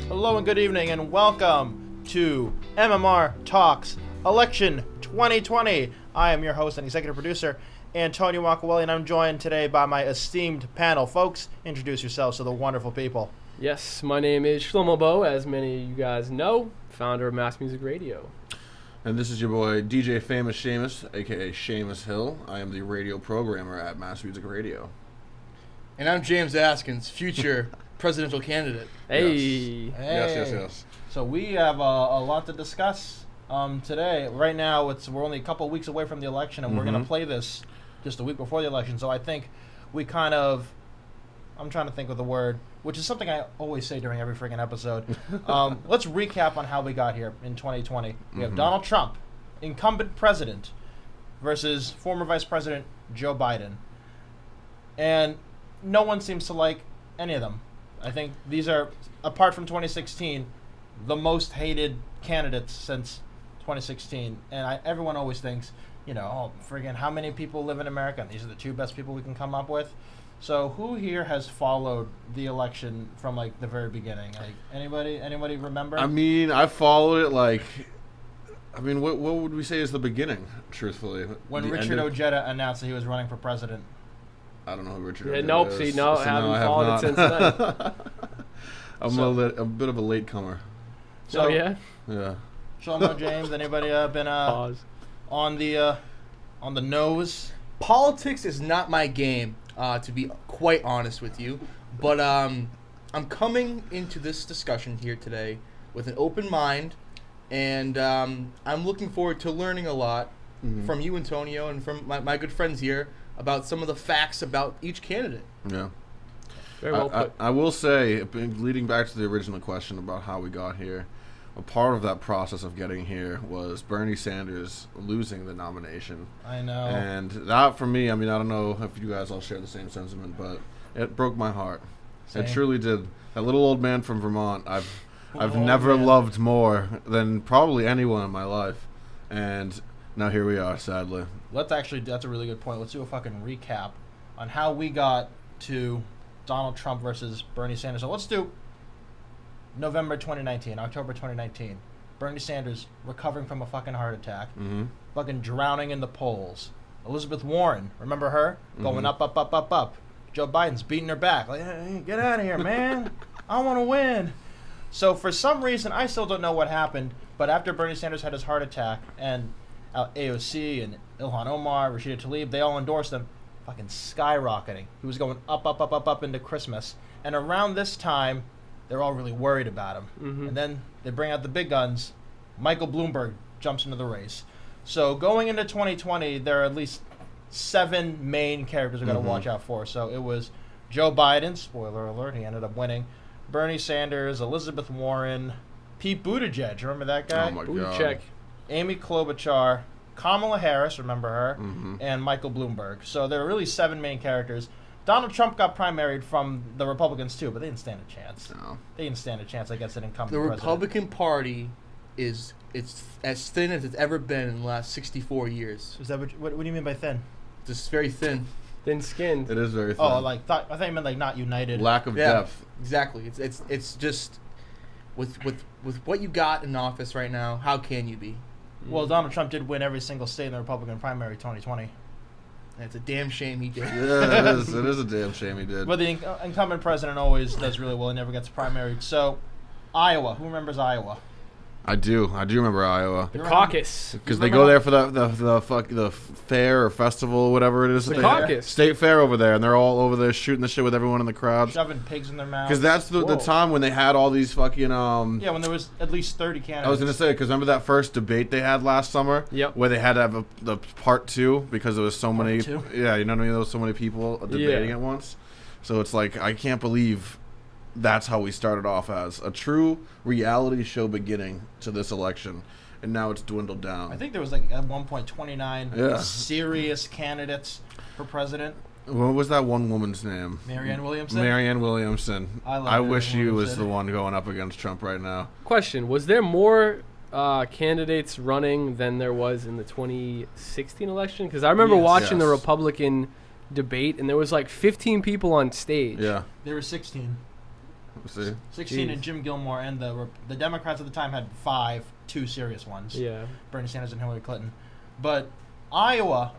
Hello and good evening and welcome to MMR Talks Election 2020. I am your host and executive producer, Antonio Agcaoili, and I'm joined today by my esteemed panel. Folks, introduce yourselves to the wonderful people. Yes, my name is Shlomo Bowe, as many of you guys know, founder of Mass Music Radio. And this is your boy, DJ Famous Shamus, a.k.a. Shamus Hill. I am the radio programmer at Mass Music Radio. And I'm James Askins, future presidential candidate. Hey. Yes. So we have a lot to discuss today. Right now, we're only a couple of weeks away from the election, and we're going to play this just a week before the election. So I think we I'm trying to think of the word, which is something I always say during every freaking episode. Let's recap on how we got here in 2020. We have Donald Trump, incumbent president, versus former Vice President Joe Biden. And no one seems to like any of them. I think these are, apart from 2016, the most hated candidates since 2016. And everyone always thinks, friggin' how many people live in America? And these are the two best people we can come up with. So who here has followed the election from the very beginning? Anybody remember? I mean, I followed it what would we say is the beginning, truthfully? When Richard Ojeda announced that he was running for president. I don't know who Richard Yeah, Ojeda nope, is. see, no, I haven't followed it since then. I'm a bit of a latecomer. Oh, yeah? Yeah. Shlomo, James, anybody been Pause. on the nose? Politics is not my game, to be quite honest with you. But I'm coming into this discussion here today with an open mind, and I'm looking forward to learning a lot from you, Antonio, and from my good friends here about some of the facts about each candidate. Yeah. Very well put. I will say, leading back to the original question about how we got here, a part of that process of getting here was Bernie Sanders losing the nomination. I know. And that, for me, I don't know if you guys all share the same sentiment, but it broke my heart. Same. It truly did. That little old man from Vermont, I've Old never man. loved more than probably anyone in my life. And now here we are, sadly. That's a really good point. Let's do a fucking recap on how we got to Donald Trump versus Bernie Sanders. So let's do October 2019. Bernie Sanders recovering from a fucking heart attack, fucking drowning in the polls. Elizabeth Warren, remember her? Going up. Joe Biden's beating her back. Hey, get out of here, man. I want to win. So for some reason, I still don't know what happened, but after Bernie Sanders had his heart attack and AOC and Ilhan Omar, Rashida Tlaib, they all endorsed him, fucking skyrocketing. He was going up into Christmas. And around this time, they're all really worried about him. And then they bring out the big guns. Michael Bloomberg jumps into the race. So going into 2020, there are at least 7 main characters we're going to watch out for. So it was Joe Biden, spoiler alert, he ended up winning. Bernie Sanders, Elizabeth Warren, Pete Buttigieg, remember that guy? Oh, my God. Buttigieg. Amy Klobuchar, Kamala Harris, remember her, and Michael Bloomberg. So there are really 7 main characters. Donald Trump got primaried from the Republicans too, but they didn't stand a chance. No. They didn't stand a chance against an incumbent The president. Republican Party it's as thin as it's ever been in the last 64 years. Is that what do you mean by thin? Just very thin. Thin-skinned. It is very thin. Oh, I thought you meant not united. Lack of depth. Exactly. It's just with what you got in office right now, how can you be? Well, Donald Trump did win every single state in the Republican primary 2020. And it's a damn shame he did. Yeah, it is a damn shame he did. But the incumbent president always does really well. He never gets primaried. So, Iowa. Who remembers Iowa? I do remember Iowa. The caucus. Because they go there for the fair or festival or whatever it is. The caucus. State fair over there, and they're all over there shooting the shit with everyone in the crowd. Shoving pigs in their mouths. Because that's the time when they had all these fucking... Yeah, when there was at least 30 candidates. I was going to say, because remember that first debate they had last summer? Yep. Where they had to have the part 2 because there was so many... two? Yeah, you know what I mean? There was so many people debating at once. So it's like, I can't believe... That's how we started off as a true reality show beginning to this election, and now it's dwindled down. I think there was at one point 29 serious candidates for president. What was that one woman's name? Marianne Williamson. Marianne Williamson. I wish she was Williamson. the one going up against Trump right now. Question, was there more candidates running than there was in the 2016 election? Because I remember watching the Republican debate, and there was 15 people on stage. Yeah. There were 16. Let's see. 16 and Jim Gilmore, and the Democrats at the time had 5, 2 serious ones. Yeah. Bernie Sanders and Hillary Clinton. But Iowa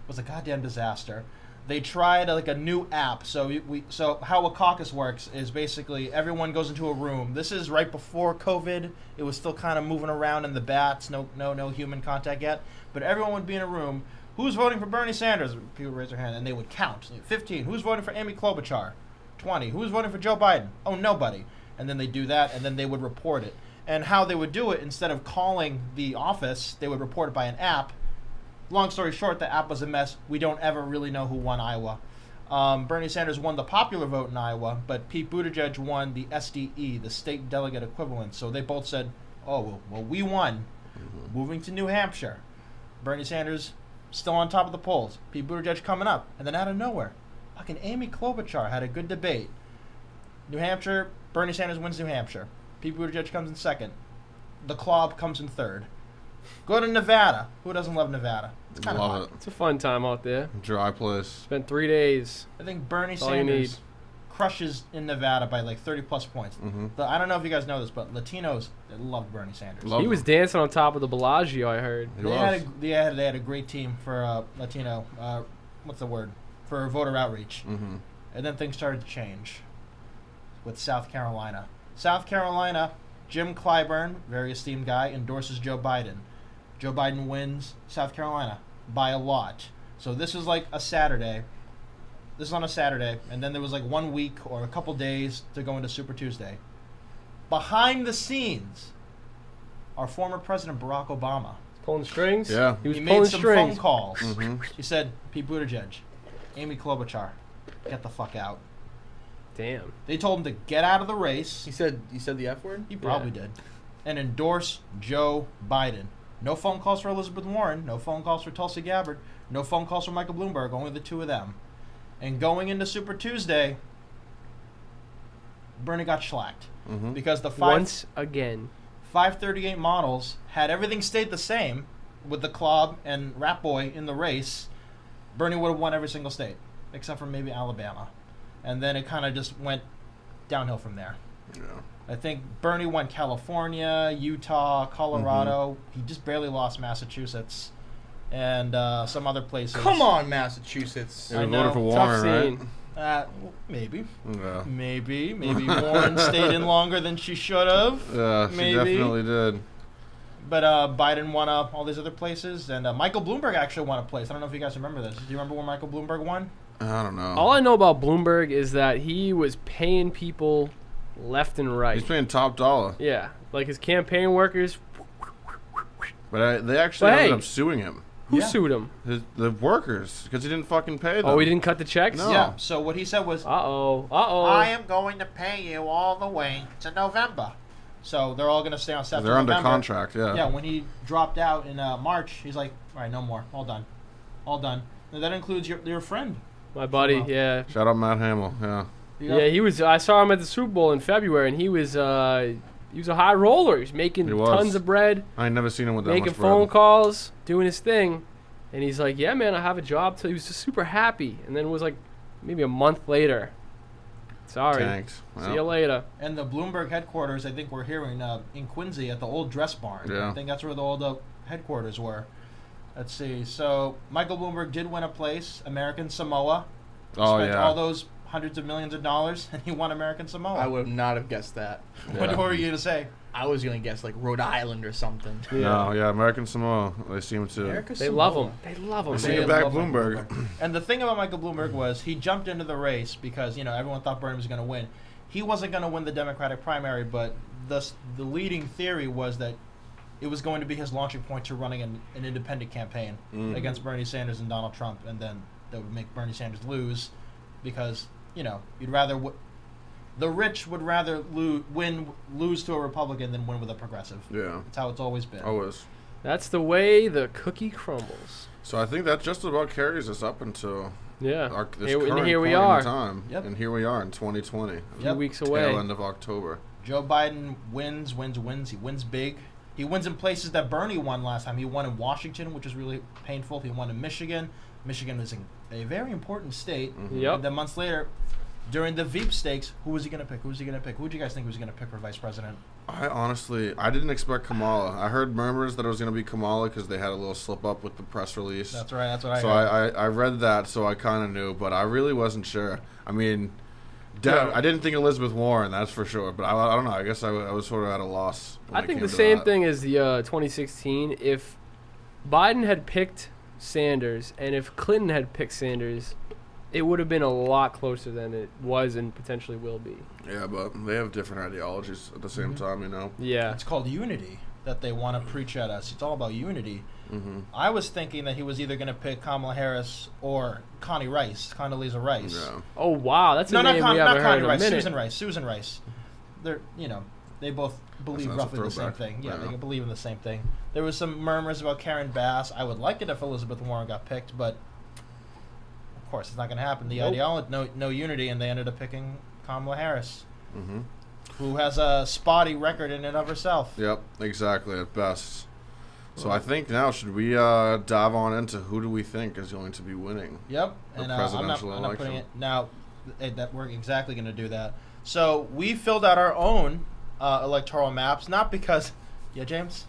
was a goddamn disaster. They tried a new app. So how a caucus works is basically everyone goes into a room. This is right before COVID. It was still kind of moving around in the bats. No human contact yet. But everyone would be in a room. Who's voting for Bernie Sanders? People raise their hand, and they would count. 15. Who's voting for Amy Klobuchar? 20. Who's voting for Joe Biden? Oh, nobody. And then they do that, and then they would report it. And how they would do it, instead of calling the office, they would report it by an app. Long story short, the app was a mess. We don't ever really know who won Iowa. Bernie Sanders won the popular vote in Iowa, but Pete Buttigieg won the SDE, the state delegate equivalent. So they both said, oh, well, we won. Moving to New Hampshire. Bernie Sanders still on top of the polls. Pete Buttigieg coming up. And then out of nowhere, fucking Amy Klobuchar had a good debate. New Hampshire, Bernie Sanders wins New Hampshire. Pete Buttigieg comes in second. The Klob comes in third. Go to Nevada. Who doesn't love Nevada? It's kind of hot. It. It's a fun time out there. Dry place. Spent 3 days. I think Bernie That's all you need. Sanders crushes in Nevada by like 30-plus points. I don't know if you guys know this, but Latinos, they loved Bernie Sanders. He was dancing on top of the Bellagio, I heard. They had a great team for Latino, what's the word? For voter outreach. And then things started to change with South Carolina. South Carolina, Jim Clyburn, very esteemed guy, endorses Joe Biden. Joe Biden wins South Carolina by a lot. So this is like a Saturday. This is on a Saturday, and then there was like 1 week or a couple days to go into Super Tuesday. Behind the scenes, our former President Barack Obama. Pulling strings? Yeah. He was He pulling made some strings. phone calls. He said, Pete Buttigieg, Amy Klobuchar, get the fuck out. Damn. They told him to get out of the race. You said the F word? He probably did. And endorse Joe Biden. No phone calls for Elizabeth Warren. No phone calls for Tulsi Gabbard. No phone calls for Michael Bloomberg. Only the two of them. And going into Super Tuesday, Bernie got shellacked. Because the Once again. 538 models, had everything stayed the same with the Klob and Rat Boy in the race, Bernie would have won every single state, except for maybe Alabama. And then it kind of just went downhill from there. Yeah. I think Bernie won California, Utah, Colorado. He just barely lost Massachusetts and some other places. Come on, Massachusetts. Yeah, I we know. voted for Tough Warren, scene. Maybe. right? Maybe Warren stayed in longer than she should have. Yeah, she definitely did. But Biden won all these other places, and Michael Bloomberg actually won a place. I don't know if you guys remember this. Do you remember where Michael Bloomberg won? I don't know. All I know about Bloomberg is that he was paying people left and right. He's paying top dollar. Yeah. Like his campaign workers. But they actually ended up suing him. Who sued him? The workers, because he didn't fucking pay them. Oh, he didn't cut the checks? No. Yeah. So what he said was, Uh-oh. I am going to pay you all the way to November. So they're all going to stay on staff. They're under contract, yeah. Yeah, when he dropped out in March, he's like, all right, no more. All done. And that includes your friend. My buddy, Wow. yeah. Shout out Matt Hamill, yeah. Yeah, he was. I saw him at the Super Bowl in February, and he was a high roller. He was making tons of bread. I ain't never seen him with that making much bread. phone calls, doing his thing, and he's like, "Yeah, man, I have a job." He was just super happy, and then it was like maybe a month later. Sorry, Tanked. see you later. And the Bloomberg headquarters, I think we're hearing in Quincy at the old Dress Barn. Yeah. I think that's where the old headquarters were. Let's see. So Michael Bloomberg did win a place, American Samoa. Oh, Spent yeah. all those hundreds of millions of dollars, and he won American Samoa. I would not have guessed that. What were you going to say? I was going to guess like Rhode Island or something. No, yeah, American Samoa. They seem to. They love him. They love him. They They see it back love Michael Bloomberg. And the thing about Michael Bloomberg was he jumped into the race because, everyone thought Bernie was going to win. He wasn't going to win the Democratic primary, but the leading theory was that it was going to be his launching point to running an independent campaign against Bernie Sanders and Donald Trump, and then that would make Bernie Sanders lose because, you'd rather... the rich would rather lose to a Republican than win with a progressive. Yeah. That's how it's always been. Always. That's the way the cookie crumbles. So I think that just about carries us up into Yeah. this Here- current and here we point are. in time. Yep. And here we are in 2020. A few weeks away. Tail end of October. Joe Biden wins. He wins big. He wins in places that Bernie won last time. He won in Washington, which is really painful. He won in Michigan. Michigan is a very important state. Yep. And then months later, during the Veep stakes, who was he going to pick? Who was he going to pick? Who do you guys think he was going to pick for vice president? I didn't expect Kamala. I heard murmurs that it was going to be Kamala because they had a little slip up with the press release. That's right. That's what I So heard. I read that, so I kind of knew, but I really wasn't sure. I mean, Yeah. I didn't think Elizabeth Warren, that's for sure. But I don't know. I guess I was sort of at a loss. when I it think came the to same that. thing as the 2016. If Biden had picked Sanders and if Clinton had picked Sanders, it would have been a lot closer than it was and potentially will be. Yeah, but they have different ideologies at the same time, you know. Yeah. It's called unity that they want to preach at us. It's all about unity. Mm-hmm. I was thinking that he was either going to pick Kamala Harris or Condoleezza Rice. Yeah. Oh wow, that's No, a not, name Con- we not haven't heard Connie in a Rice. minute. Susan Rice. They're, they both believe That's a roughly the same throwback. thing. Yeah, Yeah. they believe in the same thing. There was some murmurs about Karen Bass. I would like it if Elizabeth Warren got picked, but of course it's not going to happen. The Nope. ideology, no unity, and they ended up picking Kamala Harris, Mm-hmm. who has a spotty record in and of herself. Yep, exactly, at best. So I think now, should we dive on into who do we think is going to be winning? Yep, The and presidential I'm not putting election. it now. That we're exactly going to do that. So we filled out our own electoral maps, not because, yeah, James.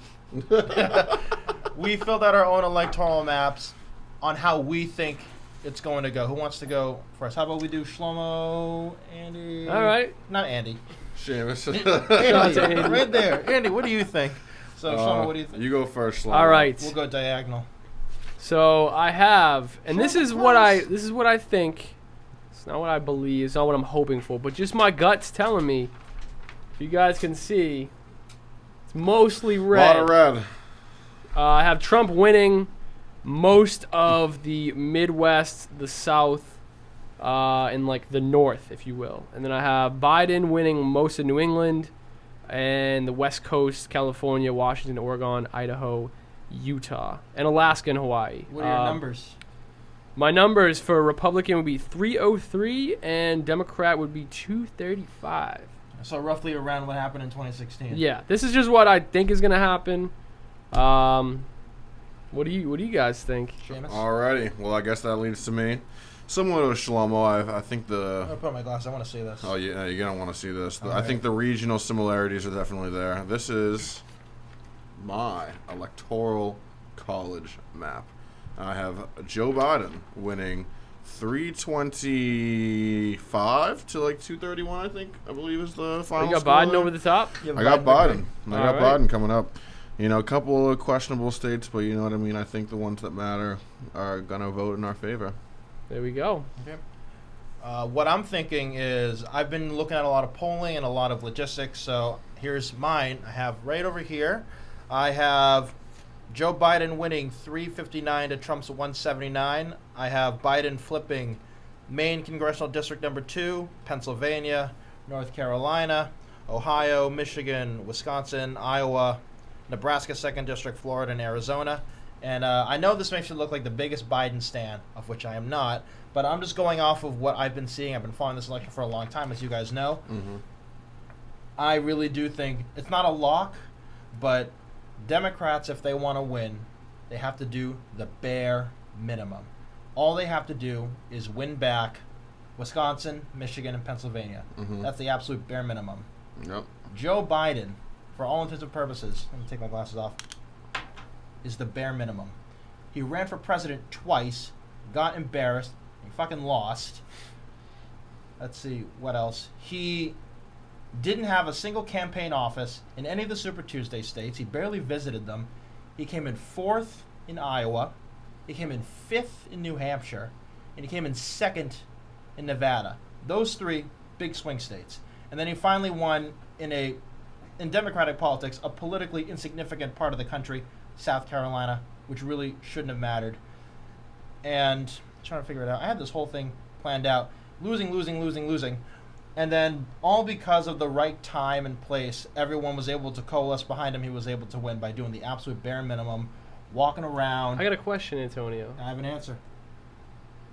We filled out our own electoral maps on how we think it's going to go. Who wants to go first? How about we do Shlomo, Andy? All right. Not Andy. Seamus. Andy, right there. Andy, what do you think? So Shlomo, what do you think? You go first, Shlomo. All right. We'll go diagonal. So I have, and this Sure, is of what course. this is what I think. It's not what I believe. It's not what I'm hoping for, but just my gut's telling me. If you guys can see, it's mostly A red. lot of red. I have Trump winning most of the Midwest, the South, and like the North, if you will. And then I have Biden winning most of New England and the West Coast, California, Washington, Oregon, Idaho, Utah, and Alaska and Hawaii. What are your numbers? My numbers for Republican would be 303 and Democrat would be 235. So roughly around what happened in 2016. Yeah, this is just what I think is going to happen. What do you guys think? Seamus? Alrighty. Well, I guess that leads to me. Similar to Shlomo, I think I'm going to put on my glasses. I want to see this. Oh, yeah, you're going to want to see this. I Alright. think the regional similarities are definitely there. This is my electoral college map. I have Joe Biden winning 325 to like 231, I believe is the final You got score Biden there. over the top? You have I got Biden. I got Alright. Biden coming up. A couple of questionable states, but you know what I mean? I think the ones that matter are going to vote in our favor. There we go. Okay. What I'm thinking is I've been looking at a lot of polling and a lot of logistics. So here's mine. I have right over here. I have Joe Biden winning 359 to Trump's 179. I have Biden flipping Maine Congressional District number 2, Pennsylvania, North Carolina, Ohio, Michigan, Wisconsin, Iowa, Nebraska 2nd District, Florida, and Arizona. And I know this makes it look like the biggest Biden stan, of which I am not, but I'm just going off of what I've been seeing. I've been following this election for a long time, as you guys know. Mm-hmm. I really do think it's not a lock, but Democrats, if they want to win, they have to do the bare minimum. All they have to do is win back Wisconsin, Michigan, and Pennsylvania. Mhm. That's the absolute bare minimum. Yep. Joe Biden, for all intents and purposes, let me take my glasses off, is the bare minimum. He ran for president twice, got embarrassed, he fucking lost. Let's see, what else? He didn't have a single campaign office in any of the Super Tuesday states. He barely visited them. He came in 4th in Iowa. He came in 5th in New Hampshire. And he came in 2nd in Nevada. Those 3 big swing states. And then he finally won in Democratic politics, a politically insignificant part of the country, South Carolina, which really shouldn't have mattered. And I'm trying to figure it out. I had this whole thing planned out. Losing. And then all because of the right time and place, everyone was able to coalesce behind him. He was able to win by doing the absolute bare minimum, walking around. I got a question, Antonio. I have an answer.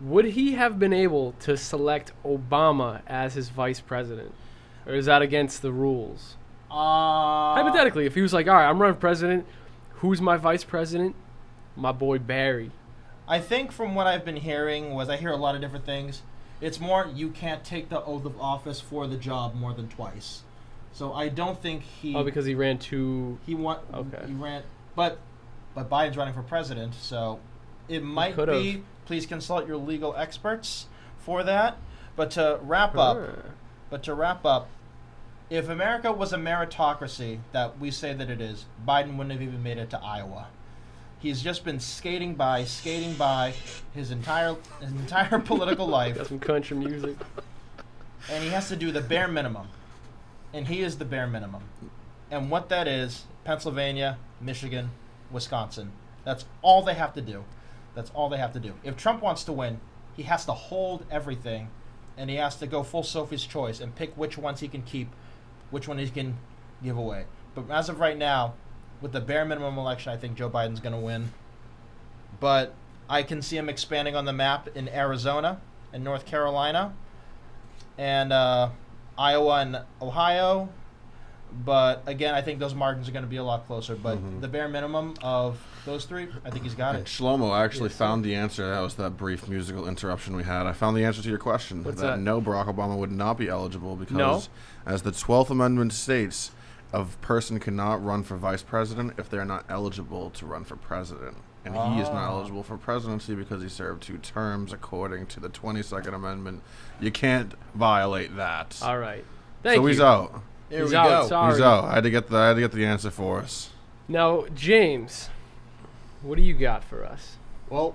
Would he have been able to select Obama as his vice president? Or is that against the rules? Hypothetically, if he was like, all right, I'm running for president, who's my vice president? My boy Barry. I think from what I've been hearing I hear a lot of different things. It's more you can't take the oath of office for the job more than twice. So I don't think he. Oh, because he ran too. Okay. He ran, but Biden's running for president, so it might be. Please consult your legal experts for that. But to wrap up, if America was a meritocracy that we say that it is, Biden wouldn't have even made it to Iowa. He's just been skating by his entire political life. Got some country music. And he has to do the bare minimum. And he is the bare minimum. And what that is, Pennsylvania, Michigan, Wisconsin. That's all they have to do. That's all they have to do. If Trump wants to win, he has to hold everything, and he has to go full Sophie's choice and pick which ones he can keep, which one he can give away. But as of right now, with the bare minimum election, I think Joe Biden's going to win. But I can see him expanding on the map in Arizona and North Carolina and Iowa and Ohio. But again, I think those margins are going to be a lot closer. But the bare minimum of those three, I think he's got it. Shlomo, I actually found the answer. That was that brief musical interruption we had. I found the answer to your question. What's that? No, Barack Obama would not be eligible because, as the 12th Amendment states, a person cannot run for vice president if they're not eligible to run for president. And he is not eligible for presidency because he served 2 terms according to the 22nd Amendment. You can't violate that. All right. Thank you. He's out. Here He's we out, go. sorry. He's out. I had to get the answer for us. Now, James, what do you got for us? Well,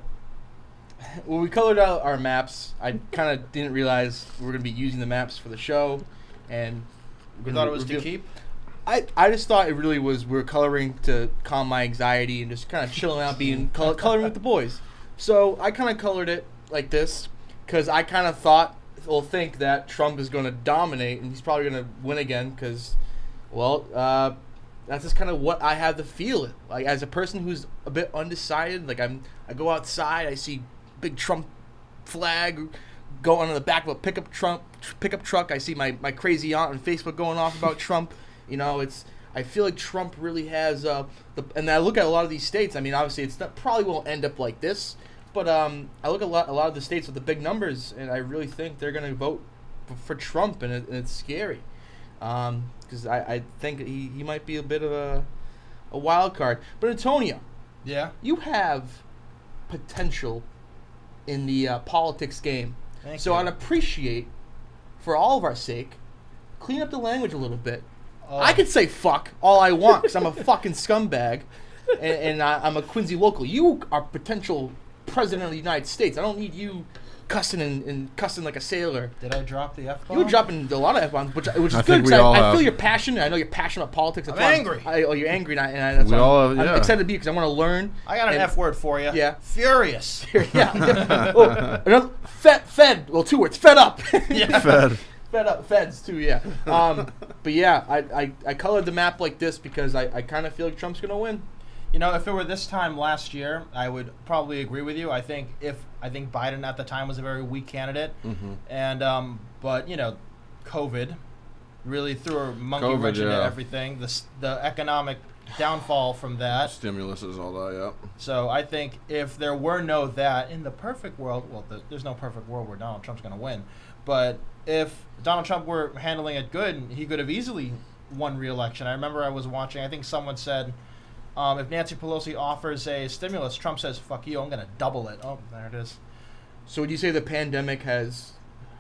when we colored out our maps, I kind of didn't realize we were going to be using the maps for the show, and We thought it was to keep. I just thought it really was we were coloring to calm my anxiety and just kind of chilling out, being coloring with the boys. So I kind of colored it like this because I kind of think that Trump is going to dominate and he's probably going to win again because, well, that's just kind of what I have the feeling. Like as a person who's a bit undecided, like I go outside, I see big Trump flag going on the back of a pickup truck. I see my crazy aunt on Facebook going off about Trump. You know, I feel like Trump really has and I look at a lot of these states. I mean, obviously, probably won't end up like this, but I look at a lot of the states with the big numbers, and I really think they're going to vote for Trump, and it's scary because I think he might be a bit of a wild card. But Antonio, you have potential in the politics game, so I'd appreciate, for all of our sake, clean up the language a little bit. I could say fuck all I want because I'm a fucking scumbag and I'm a Quincy local. You are potential president of the United States. I don't need you cussing and cussing like a sailor. Did I drop the F-bomb? You were dropping a lot of F-bombs, which is I good think because I have. feel you're passionate. I know you're passionate about politics. I'm angry. You're angry, and I'm excited to be because I want to learn. I got an F word for you. Yeah. Furious. Yeah. Oh, another fed. Well, 2 words. Fed up. Yeah. Fed. Fed up, feds too, yeah. But yeah, I colored the map like this because I kind of feel like Trump's gonna win. You know, if it were this time last year, I would probably agree with you. I think Biden at the time was a very weak candidate, and but you know, COVID really threw a monkey wrench into everything. The economic downfall from that, Stimulus is all that, yeah. So I think if there were no that in the perfect world, well, there's no perfect world where Donald Trump's going to win, but if Donald Trump were handling it good, he could have easily won re-election. I remember I was watching, I think someone said, if Nancy Pelosi offers a stimulus, Trump says, fuck you, I'm going to double it. Oh, there it is. So would you say the pandemic has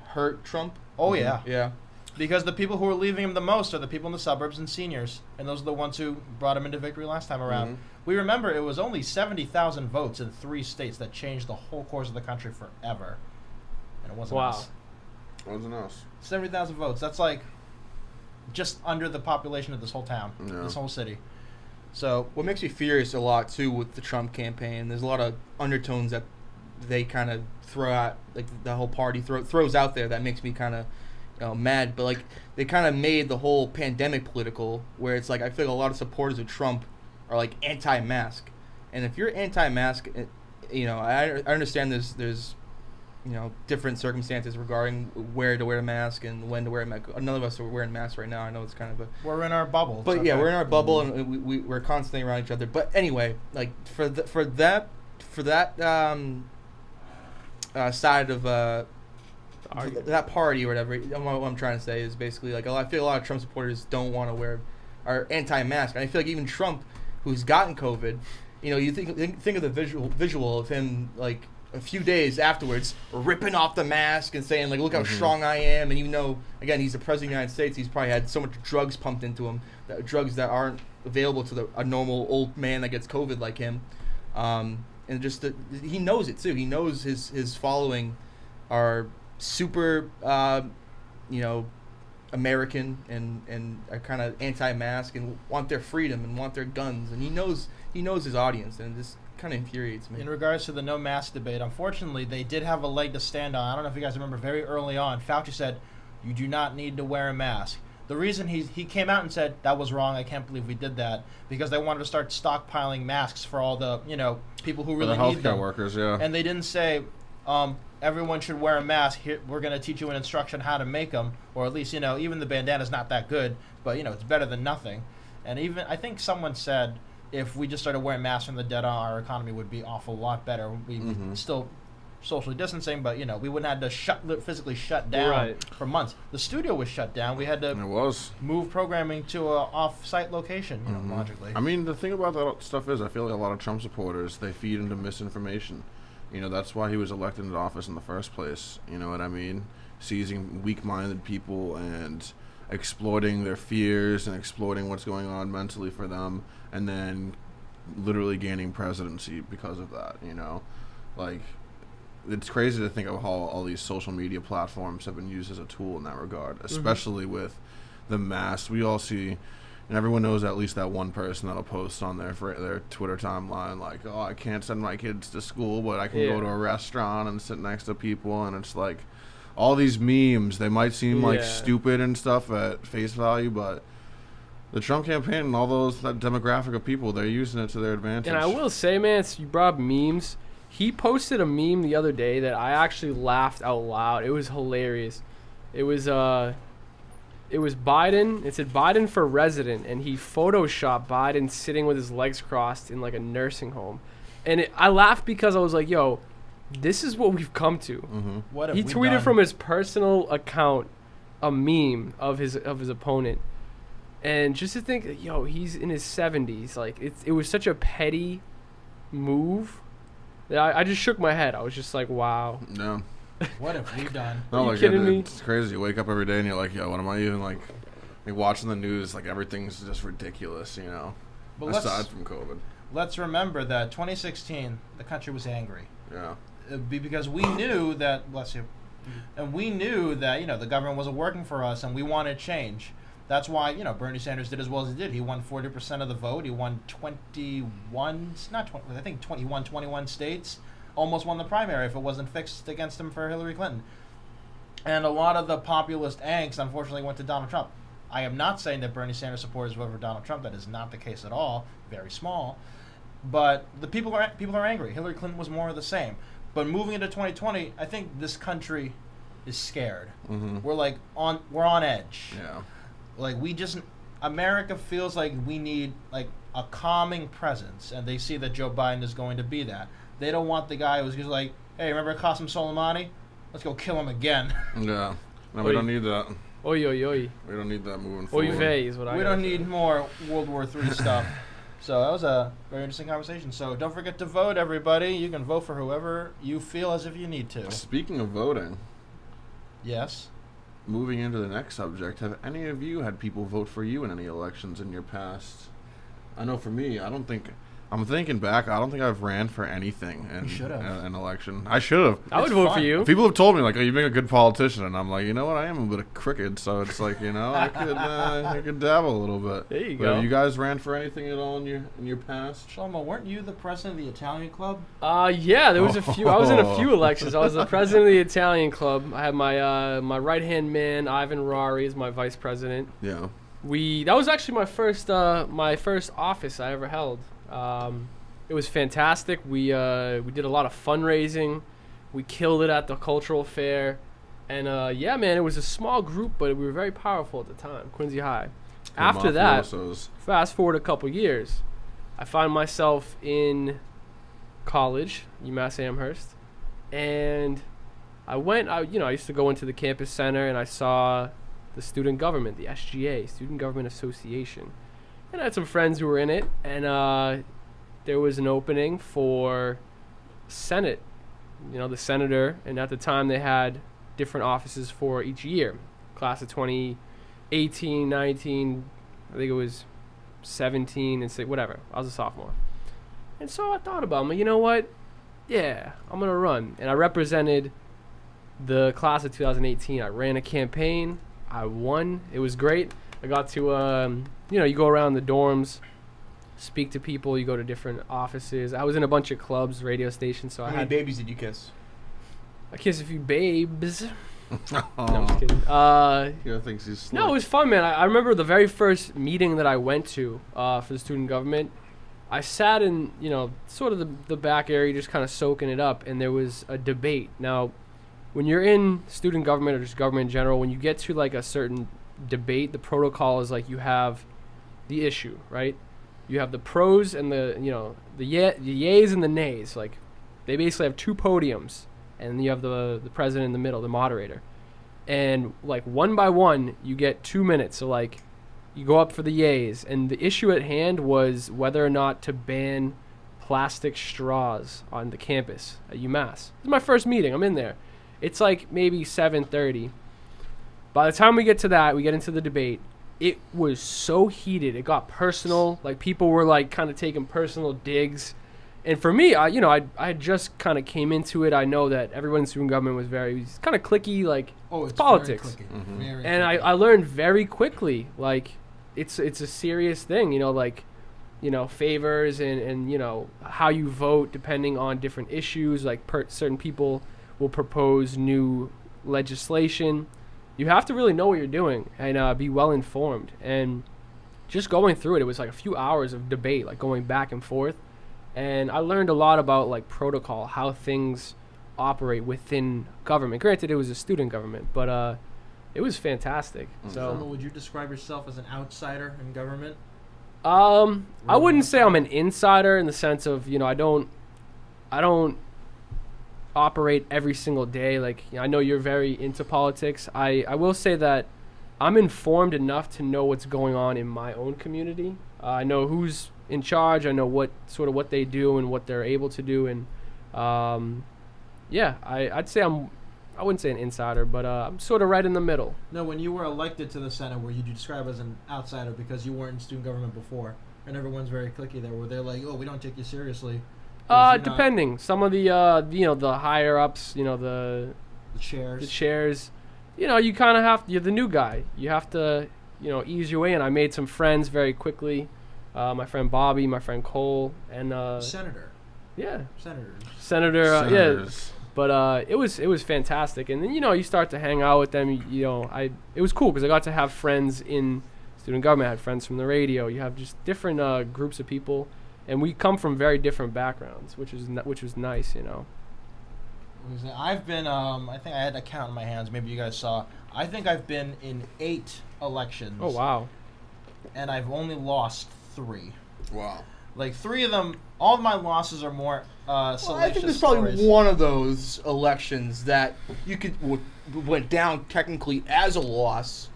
hurt Trump? Oh, yeah. Yeah. Because the people who are leaving him the most are the people in the suburbs and seniors, and those are the ones who brought him into victory last time around. We remember it was only 70,000 votes in 3 states that changed the whole course of the country forever. And it wasn't us. Wasn't us. 70,000 votes. That's like just under the population of this whole town, this whole city. So what makes me furious a lot too with the Trump campaign, there's a lot of undertones that they kind of throw out, like the whole party throws out there that makes me kind of mad. But like they kind of made the whole pandemic political, where it's like I feel like a lot of supporters of Trump are like anti-mask, and if you're anti-mask, I understand there's different circumstances regarding where to wear a mask and when to wear a mask. None of us are wearing masks right now. I know it's kind of we're in our bubble. But yeah, we're in our bubble and we're constantly around each other. But anyway, like for that side of argument. that party or whatever. What I'm trying to say is basically like I feel a lot of Trump supporters don't want to wear, are anti-mask, and I feel like even Trump, who's gotten COVID, you think of the visual of him like a few days afterwards ripping off the mask and saying like, look how strong I am, and even though again he's the president of the United States, he's probably had so much drugs pumped into him, drugs that aren't available to a normal old man that gets COVID like him, and just he knows it too. He knows his following are super, American and are kind of anti-mask and want their freedom and want their guns, and he knows his audience, and this kind of infuriates me. In regards to the no mask debate, unfortunately, they did have a leg to stand on. I don't know if you guys remember very early on, Fauci said, you do not need to wear a mask. The reason he came out and said, that was wrong, I can't believe we did that, because they wanted to start stockpiling masks for all the, people who really need them. Healthcare workers, yeah. And they didn't say, everyone should wear a mask. Here, we're going to teach you an instruction how to make them, or at least, even the bandana's not that good, but, it's better than nothing. And even, I think someone said, if we just started wearing masks from the dead on, our economy would be an awful lot better. We'd still socially distancing, but we wouldn't have to physically shut down for months. The studio was shut down. We had to move programming to a off-site location, logically. I mean, the thing about that stuff is I feel like a lot of Trump supporters, they feed into misinformation. That's why he was elected into office in the first place. You know what I mean? Seizing weak-minded people and exploiting their fears and exploiting what's going on mentally for them, and then literally gaining presidency because of that, Like, it's crazy to think of how all these social media platforms have been used as a tool in that regard, especially with the mass. We all see, and everyone knows at least that one person that'll post on their Twitter timeline like, oh, I can't send my kids to school, but I can go to a restaurant and sit next to people, and it's like all these memes, they might seem like stupid and stuff at face value, but the Trump campaign and all that demographic of people, they're using it to their advantage. And I will say, man, you brought up memes. He posted a meme the other day that I actually laughed out loud. It was hilarious. It was Biden. It said Biden for president, and he photoshopped Biden sitting with his legs crossed in like a nursing home. And I laughed because I was like, yo, this is what we've come to. What have he we tweeted done? from his personal account a meme of his opponent. And just to think, yo, he's in his 70s. Like, it was such a petty move that I just shook my head. I was just like, wow. No. What have we done? No, Are you kidding me? It's crazy. You wake up every day and you're like, yo, what am I even like watching the news? Like, everything's just ridiculous, But aside from COVID. Let's remember that 2016, the country was angry. Yeah. Because we knew that, bless you, and we knew that, the government wasn't working for us and we wanted change. That's why, Bernie Sanders did as well as he did. He won 40% of the vote. He won 21 states. Almost won the primary if it wasn't fixed against him for Hillary Clinton. And a lot of the populist angst, unfortunately, went to Donald Trump. I am not saying that Bernie Sanders supporters voted for Donald Trump. That is not the case at all. Very small. But the people are angry. Hillary Clinton was more of the same. But moving into 2020, I think this country is scared. We're on edge. Yeah. Like, America feels like we need like a calming presence, and they see that Joe Biden is going to be that. They don't want the guy who's just like, hey, remember Qasem Soleimani? Let's go kill him again. Yeah. No, we don't need that. Oy, oy, oy. We don't need that moving Oy forward. vey is what I We don't need more World War III stuff. So that was a very interesting conversation. So don't forget to vote, everybody. You can vote for whoever you feel as if you need to. Speaking of voting, Yes. moving into the next subject, have any of you had people vote for you in any elections in your past? I know for me, I'm thinking back, I don't think I've ran for anything in an election. I should have. I would vote for you. People have told me, like, oh, you make a good politician, and I'm like, you know what, I am a bit of crooked, so it's like, I could dabble a little bit. There you But go. have you guys ran for anything at all in your past? Shlomo, weren't you the president of the Italian club? Yeah, there was a few. I was in a few elections. I was the president of the Italian club. I had my right-hand man, Ivan Rari, as my vice president. Yeah. That was actually my first office I ever held. It was fantastic. We did a lot of fundraising. We killed it at the cultural fair. And yeah, man, it was a small group, but we were very powerful at the time, Quincy High. After that, fast forward a couple years, I find myself in college, UMass Amherst, and I used to go into the campus center and I saw the student government, the SGA, Student Government Association. And I had some friends who were in it, and there was an opening for Senate, the senator, and at the time they had different offices for each year. Class of 2018, 19, I think it was 17 and 6, whatever. I was a sophomore. And so I thought about it. You know what? Yeah, I'm going to run. And I represented the class of 2018. I ran a campaign. I won. It was great. I got to, you go around the dorms, speak to people. You go to different offices. I was in a bunch of clubs, radio stations. So How many babies did you kiss? I kissed a few babes. Oh. No, I'm just kidding. Yeah, thinks he's slick. No, it was fun, man. I remember the very first meeting that I went to for the student government. I sat in, sort of the back area, just kind of soaking it up, and there was a debate. Now, when you're in student government or just government in general, when you get to like a certain debate, the protocol is like you have the issue, right? You have the pros and the yays and the nays. Like, they basically have two podiums, and you have the president in the middle, the moderator. And like one by one, you get 2 minutes. So like, you go up for the yays, and the issue at hand was whether or not to ban plastic straws on the campus at UMass. This is my first meeting. I'm in there. It's like maybe 7:30. By the time we get to that, we get into the debate. It was so heated. It got personal. Like, people were like kind of taking personal digs. And for me, I just kind of came into it. I know that everyone in student government was kind of cliquey, like, it's politics. Very cliquey. Mm-hmm. Very And cliquey. I learned very quickly, like, it's a serious thing, favors and how you vote depending on different issues. Like, certain people will propose new legislation. You have to really know what you're doing and be well informed. And just going through it was like a few hours of debate, like going back and forth. And I learned a lot about like protocol, how things operate within government. Granted, it was a student government, but it was fantastic. Shlomo, would you describe yourself as an outsider in government? I wouldn't say I'm an insider in the sense of, I don't operate every single day. Like, I know you're very into politics. I will say that I'm informed enough to know what's going on in my own community. I know who's in charge. I know what they do and what they're able to do. And I'd say I wouldn't say an insider, but I'm sort of right in the middle. No, when you were elected to the Senate, were you described as an outsider because you weren't in student government before, and everyone's very cliquey there, where they're like, "Oh, we don't take you seriously." Depending. Some of the the higher ups, the chairs. The chairs. You kind of you're the new guy. You have to, ease your way in. I made some friends very quickly. My friend Bobby, my friend Cole, and Senator. Yeah. Senator. Senators. Yeah. But it was fantastic. And then you start to hang out with them. It was cool because I got to have friends in student government. I had friends from the radio. You have just different groups of people, and we come from very different backgrounds, which was nice. I've been, I think I had a count in my hands. Maybe you guys saw. I think I've been in 8 elections. Oh, wow. And I've only lost 3. Wow. Like, 3 of them, all of my losses are more salacious I think there's probably stories. one of those elections that you went down technically as a loss,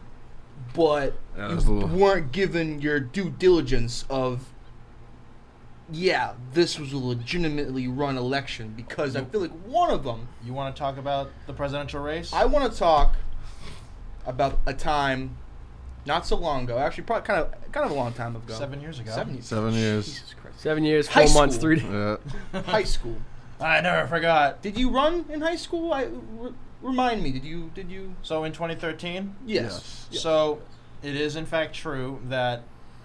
but Yeah, you there's a little- weren't given your due diligence of, this was a legitimately run election, because I feel like one of them. You want to talk about the presidential race? I want to talk about a time not so long ago, actually probably kind of a long time ago. 7 years ago. 7 years. Jesus Christ. 7 years, High 4 months, school. 3 days. Yeah. High school. I never forgot. Did you run in high school? Remind me. Did you? So in 2013? Yes. So it is in fact true that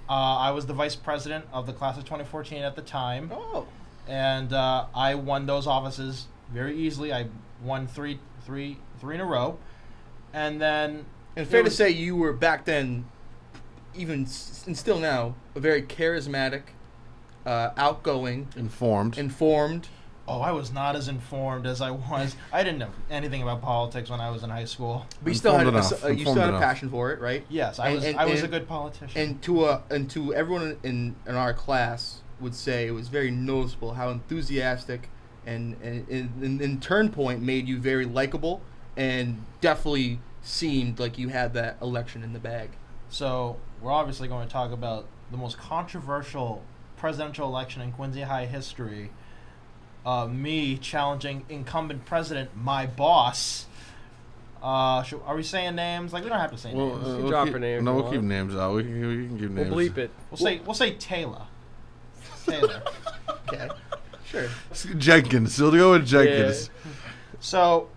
I was the vice president of the class of 2014 at the time. Oh. And I won those offices very easily. I won three in a row. And then... And fair to say, you were back then, and still now, a very charismatic, outgoing, informed. Oh, I was not as informed as I was. I didn't know anything about politics when I was in high school. But you still had Informed a enough. passion for it, right? Yes, I was a good politician. And to everyone in our class would say it was very noticeable how enthusiastic and in turn point made you very likable and definitely seemed like you had that election in the bag. So we're obviously going to talk about the most controversial presidential election in Quincy High history. Me challenging incumbent president, my boss. Are we saying names? Like, we don't have to say names. You drop her name. No, if you we'll keep want. names out. We can keep names. We'll bleep it. We'll say Taylor. Taylor. Okay, sure. Jenkins. We'll go with Jenkins. So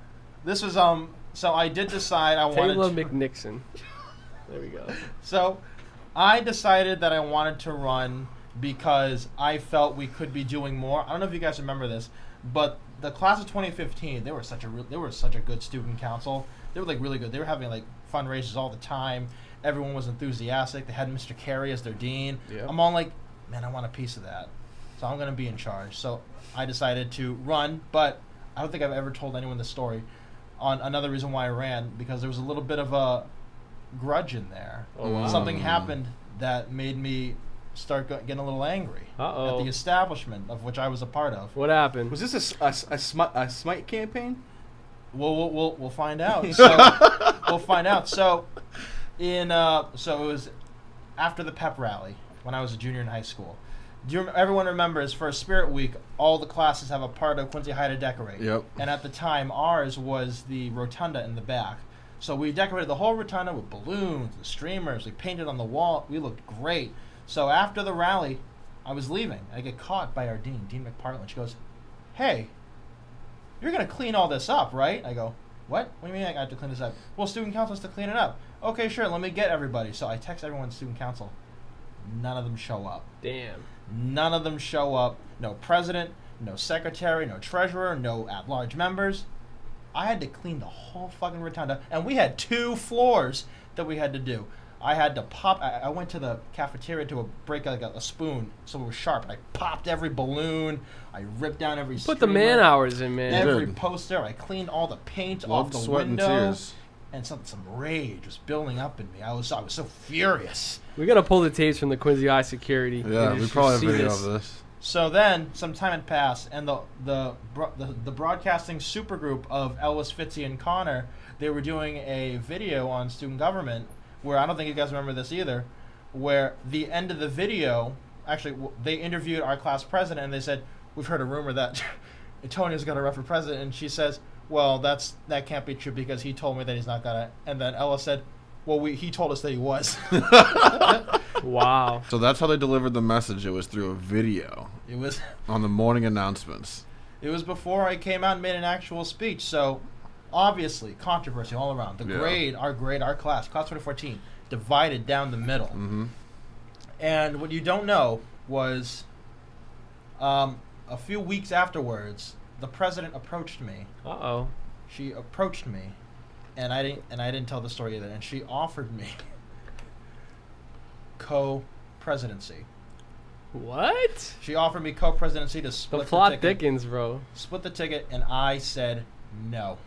this was So I did decide I wanted. Taylor to, McNixon. There we go. So I decided that I wanted to run because I felt we could be doing more. I don't know if you guys remember this, but the class of 2015, they were such a good student council. They were like really good. They were having like fundraisers all the time. Everyone was enthusiastic. They had Mr. Carey as their dean. Yep. I'm all like, man, I want a piece of that. So I'm going to be in charge. So I decided to run, but I don't think I've ever told anyone this story. On another reason why I ran, because there was a little bit of a grudge in there. Oh, wow. Something happened that made me start getting a little angry Uh-oh. at the establishment of which I was a part of. What happened? Was this a smite campaign? We'll find out. So we'll find out. So so it was after the pep rally when I was a junior in high school. Everyone remembers for Spirit Week, all the classes have a part of Quincy High to decorate. Yep. And at the time, ours was the rotunda in the back. So we decorated the whole rotunda with balloons, the streamers. We painted on the wall. We looked great. So after the rally, I was leaving. I get caught by our dean, Dean McPartland. She goes, "Hey, you're going to clean all this up, right?" I go, "What? What do you mean I have to clean this up?" "Well, student council has to clean it up." "Okay, sure. Let me get everybody." So I text everyone in student council. None of them show up. Damn. None of them show up. No president, no secretary, no treasurer, no at-large members. I had to clean the whole fucking rotunda, and we had 2 floors that we had to do. I had to pop. I went to the cafeteria to break like a spoon so it was sharp. And I popped every balloon. I ripped down every. Put the man hours in, man. Every Good. poster. I cleaned all the paint Blood, off the sweat, and window. tears. And some rage was building up in me. I was so furious. We gotta pull the tapes from the Quincy High security. Yeah, and we just probably have see video this. of this. So then, some time had passed, and the broadcasting supergroup of Ellis, Fitzy, and Connor, they were doing a video on student government, where I don't think you guys remember this either, where the end of the video, actually, they interviewed our class president, and they said, "We've heard a rumor that Antonio's going to run for president," and she says, "Well, that can't be true because he told me that he's not gonna." And then Ellis said, "Well, he told us that he was." Wow. So that's how they delivered the message. It was through a video It was. on the morning announcements. It was before I came out and made an actual speech, so obviously controversy all around. Yeah. Our class 2014, divided down the middle. Mm-hmm. And what you don't know was, a few weeks afterwards, the president approached me. Uh-oh. She approached me, and I didn't tell the story either. And she offered me co-presidency. What? She offered me co-presidency to split The plot ticket. thickens, bro. Split the ticket, and I said no,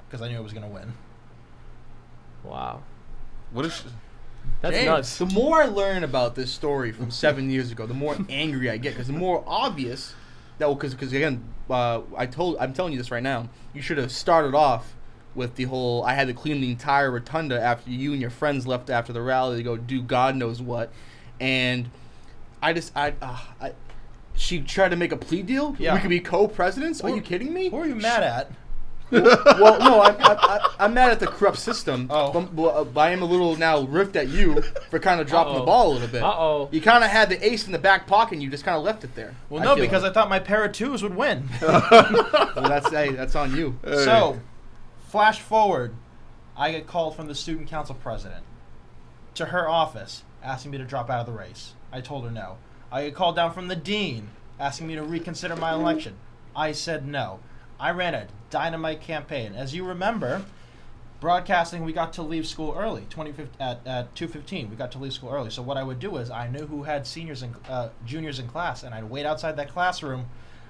because I knew I was going to win. Wow. What is? That's James, nuts. The more I learn about this story from 7 years ago, the more angry I get, because the more obvious that, because again, I'm telling you this right now. You should have started off with the whole I had to clean the entire rotunda after you and your friends left after the rally to go do God knows what, and she tried to make a plea deal. Yeah. We could be co-presidents. Are you kidding me? Who are you mad at? Well, no, I'm mad at the corrupt system. Oh. But I am a little now ripped at you for kind of dropping the Uh-oh. ball a little bit. Uh-oh. You kind of had the ace in the back pocket and you just kind of left it there. Well, no, because I thought my pair of twos would win. Well, that's on you. So, flash forward, I get called from the student council president to her office asking me to drop out of the race. I told her no. I get called down from the dean asking me to reconsider my election. I said no. I ran a dynamite campaign. As you remember, broadcasting, we got to leave school early. At 2:15, we got to leave school early. So what I would do is I knew who had seniors and juniors in class, and I'd wait outside that classroom.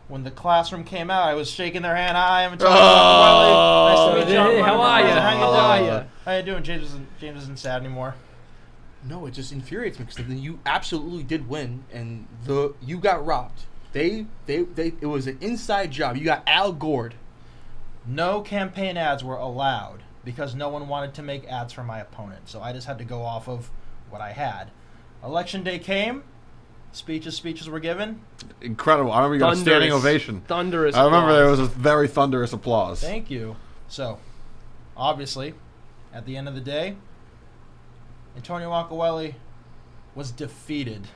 When the classroom came out, I was shaking their hand. "Hi, I'm Antonio Agcaoili. Nice to meet you. I'm Hey, how are Robert ya? Brown. How are ya?" How you doing? James isn't sad anymore. No, it just infuriates me because then you absolutely did win and you got robbed. It was an inside job. You got Al Gore. No campaign ads were allowed because no one wanted to make ads for my opponent. So I just had to go off of what I had. Election day came. Speeches were given. Incredible. I remember you got a standing ovation. Thunderous I remember there applause. was a very thunderous applause. Thank you. So, obviously, at the end of the day, Antonio Agcaoili was defeated.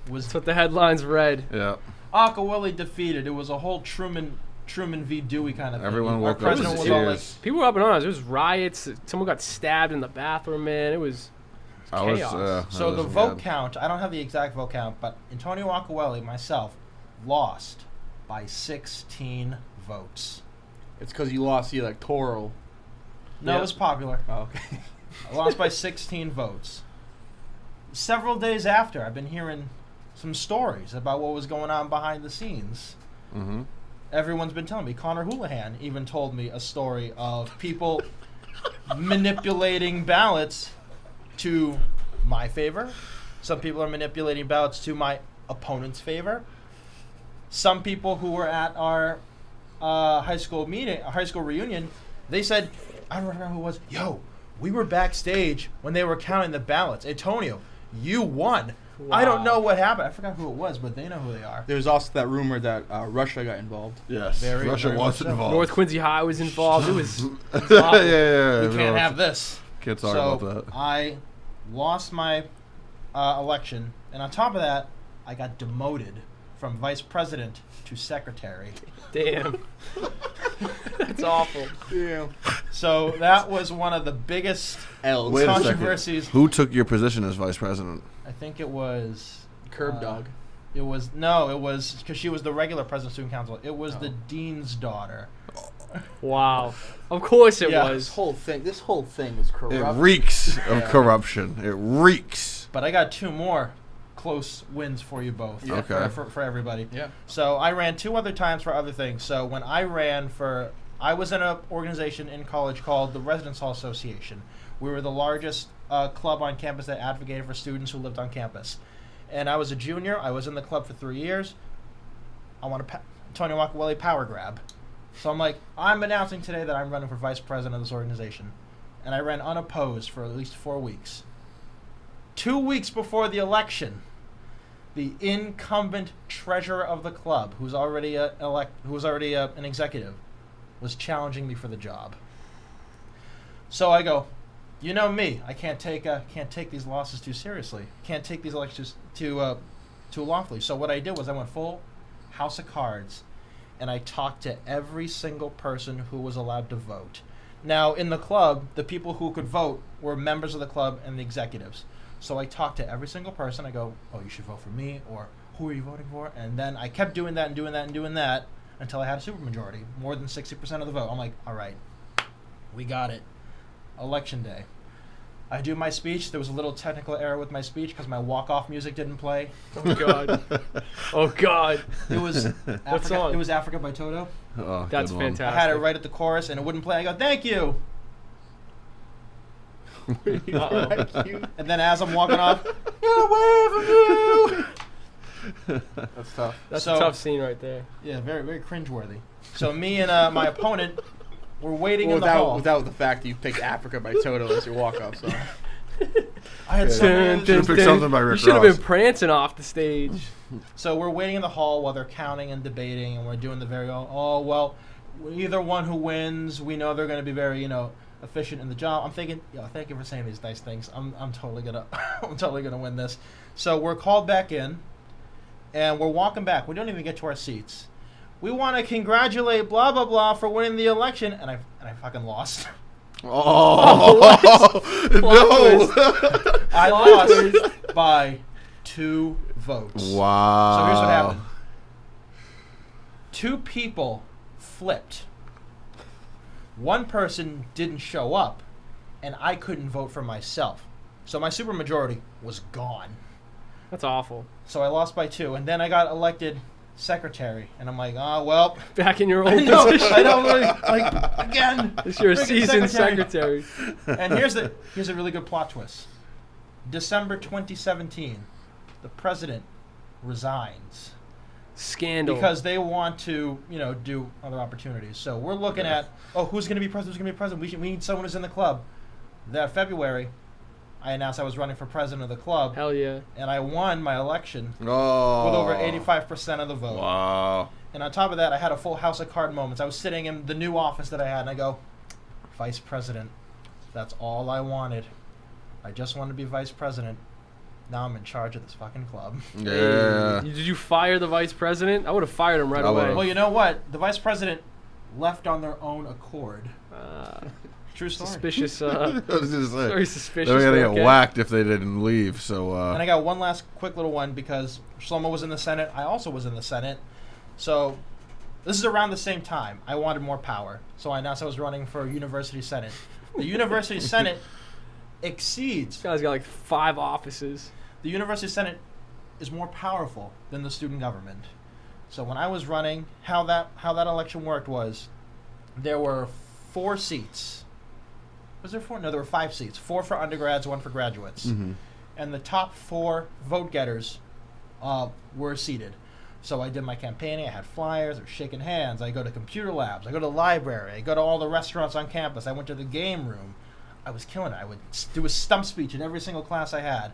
That's what the headlines read. Yeah. Agcaoili defeated. It was a whole Truman v. Dewey kind of thing. Everyone Our woke up president in was all like, tears. People were up in arms. There was riots. Someone got stabbed in the bathroom, man. It was chaos. So the vote count, I don't have the exact vote count, but Antonio Agcaoili, myself, lost by 16 votes. It's because you lost the electoral. No, Yeah. it was popular. Oh, okay. I lost by 16 votes. Several days after, I've been hearing some stories about what was going on behind the scenes. Mm-hmm. Everyone's been telling me. Connor Houlihan even told me a story of people manipulating ballots to my favor. Some people are manipulating ballots to my opponent's favor. Some people who were at our high school reunion, they said, I don't remember who it was. Yo, we were backstage when they were counting the ballots. Antonio, you won. Wow. I don't know what happened. I forgot who it was, but they know who they are. There's also that rumor that Russia got involved. Yes. Russia very was much so. involved. North Quincy High was involved. It was yeah. We can't have this. Can't talk about that. I lost my election, and on top of that, I got demoted from vice president to secretary. damn. That's awful. Yeah. So that was one of the biggest L's. Wait a second. controversies. Who took your position as vice president? I think it was Curb dog. It was because she was the regular president of student council. It was the dean's daughter. Wow. Of course it Yeah. was. This whole thing is corrupt. It reeks of Yeah. corruption. It reeks. But I got two more close wins for you both. Yeah. Okay. For everybody. Yeah. So I ran two other times for other things. So when I ran I was in an organization in college called the Residence Hall Association. We were the largest club on campus that advocated for students who lived on campus. And I was a junior. I was in the club for 3 years. I want a Antonio Agcaoili power grab. So I'm like, I'm announcing today that I'm running for vice president of this organization. And I ran unopposed for at least 4 weeks. 2 weeks before the election, the incumbent treasurer of the club, who's already an executive, was challenging me for the job. So I go, you know me, I can't take these losses too seriously. Can't take these elections too lawfully. So what I did was I went full house of cards, and I talked to every single person who was allowed to vote. Now in the club, the people who could vote were members of the club and the executives. So I talked to every single person. I go, oh, you should vote for me, or who are you voting for? And then I kept doing that and doing that and doing that until I had a supermajority, more than 60% of the vote. I'm like, all right, we got it. Election day. I do my speech. There was a little technical error with my speech because my walk-off music didn't play. Oh God. Oh God. It was Africa, song? It was Africa by Toto. Oh, That's good one. fantastic. I had it right at the chorus, and it wouldn't play. I go, thank you. Uh-oh. And then as I'm walking off, get away from you. That's tough. That's So- a tough scene right there. Yeah, very, very cringeworthy. So me and my opponent were waiting in the Without hall. without the fact that you picked Africa by Toto as your walk-off song. I had so many other Should've picked something by You Rick should have Ross. been prancing off the stage. So we're waiting in the hall while they're counting and debating, and we're doing the very, oh, well, either one who wins, we know they're going to be very, efficient in the job. I'm thinking, thank you for saying these nice things. I'm totally gonna, I'm totally gonna win this. So we're called back in, and we're walking back. We don't even get to our seats. We want to congratulate blah blah blah for winning the election, and I fucking lost. Oh, no! I lost by 2 votes. Wow. So here's what happened. 2 people flipped. One person didn't show up, and I couldn't vote for myself. So my supermajority was gone. That's awful. So I lost by 2, and then I got elected secretary, and I'm like, oh, well. Back in your I old know, position. I don't really, again. It's your freaking seasoned secretary. And here's a really good plot twist. December 2017, the president resigns. Scandal. because they want to, do other opportunities. So we're looking at, who's going to be president? Who's going to be president? We need someone who's in the club. That February, I announced I was running for president of the club. Hell yeah. And I won my election Oh. with over 85% of the vote. Wow. And on top of that, I had a full house of card moments. I was sitting in the new office that I had, and I go, vice president. That's all I wanted. I just wanted to be vice president. Now I'm in charge of this fucking club. Yeah. Did you fire the vice president? I would have fired him right I away. would've. Well, you know what? The vice president left on their own accord. True story. Suspicious. I was gonna say. Very suspicious. They're gonna okay. get whacked if they didn't leave. So. And I got one last quick little one because Shlomo was in the Senate. I also was in the Senate. So this is around the same time. I wanted more power. So I announced I was running for University Senate. The University Senate exceeds. This guy's got like 5 offices. The University Senate is more powerful than the student government. So when I was running, how that election worked was there were 4 seats. Was there 4? No, there were 5 seats. 4 for undergrads, 1 for graduates. Mm-hmm. And the top 4 vote getters were seated. So I did my campaigning. I had flyers. I was shaking hands. I go to computer labs. I go to the library. I go to all the restaurants on campus. I went to the game room. I was killing it. I would do a stump speech in every single class I had.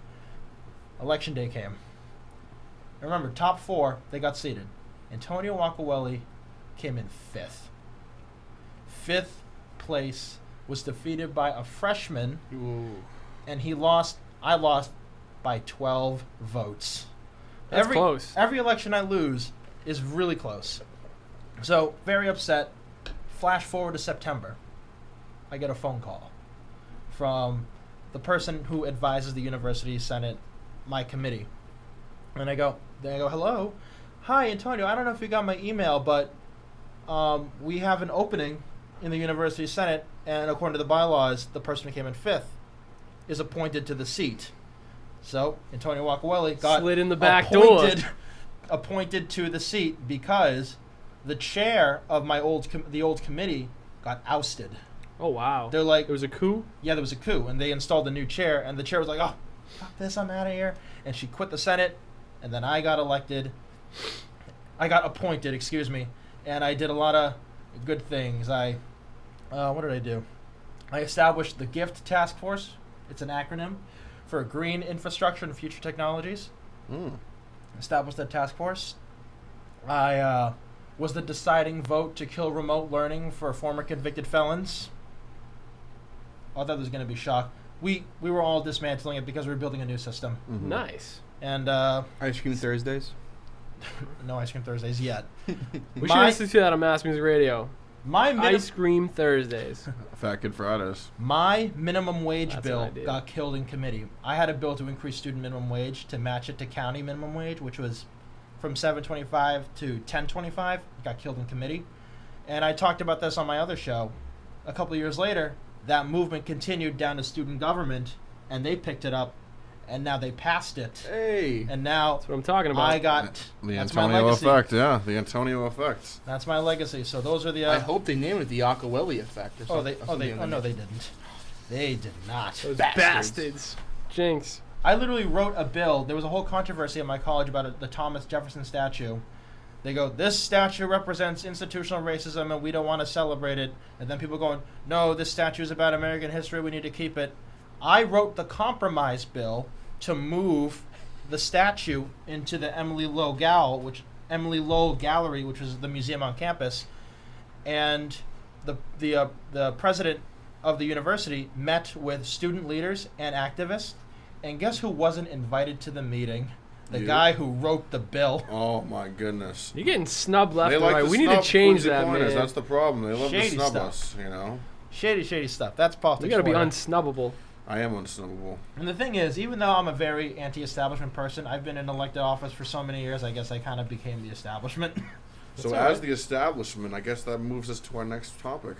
Election day came. And remember, top 4, they got seated. Antonio Agcaoili came in 5th. 5th place was defeated by a freshman, and I lost by 12 votes. That's close. Every election I lose is really close. So, very upset. Flash forward to September. I get a phone call from the person who advises the University Senate, my committee. And I go, hello? Hi, Antonio, I don't know if you got my email, but we have an opening in the University Senate, and according to the bylaws, the person who came in 5th is appointed to the seat. So Antonio Agcaoili got slid in the back door, appointed to the seat because the chair of the old committee got ousted. Oh wow! They're like, there was a coup. Yeah, there was a coup, and they installed a new chair, and the chair was like, "Oh, fuck this, I'm out of here," and she quit the Senate, and then I got appointed, excuse me, and I did a lot of good things. What did I do? I established the GIFT Task Force. It's an acronym for Green Infrastructure and Future Technologies. Established that task force. I was the deciding vote to kill remote learning for former convicted felons. I thought there was going to be shock. We were all dismantling it because we were building a new system. Mm-hmm. Nice. And Ice Cream Thursdays? No Ice Cream Thursdays yet. We should listen to that on Mass Music Radio. Ice Cream Thursdays. Fat Kid Fridays. My minimum wage That's bill an idea. got killed in committee. I had a bill to increase student minimum wage to match it to county minimum wage, which was from $7.25 to $10.25. It got killed in committee. And I talked about this on my other show. A couple of years later, that movement continued down to student government, and they picked it up, and now they passed it. Hey. And now That's what I'm talking about. I got The that's my Antonio legacy. effect, yeah. The Antonio effect. That's my legacy. So those are the. I hope they named it the Agcaoili effect. Or no, they didn't. They did not. Those Bastards. bastards. Jinx. I literally wrote a bill. There was a whole controversy at my college about the Thomas Jefferson statue. They go, this statue represents institutional racism and we don't want to celebrate it. And then people going, no, this statue is about American history. We need to keep it. I wrote the compromise bill to move the statue into the Emily Lowe Gallery, which was the museum on campus. And the president of the university met with student leaders and activists. And guess who wasn't invited to the meeting? The guy who wrote the bill. Oh my goodness. You're getting snubbed left They and like right. to We need to snub change flimsy that, corners. man. That's the problem. They love Shady to snub stuff. us, you know. Shady stuff. That's politics. We gotta be for you. unsnubbable. I am unsnubbable. And the thing is, even though I'm a very anti-establishment person, I've been in elected office for so many years, I guess I kind of became the establishment. So all as right. the establishment, I guess that moves us to our next topic.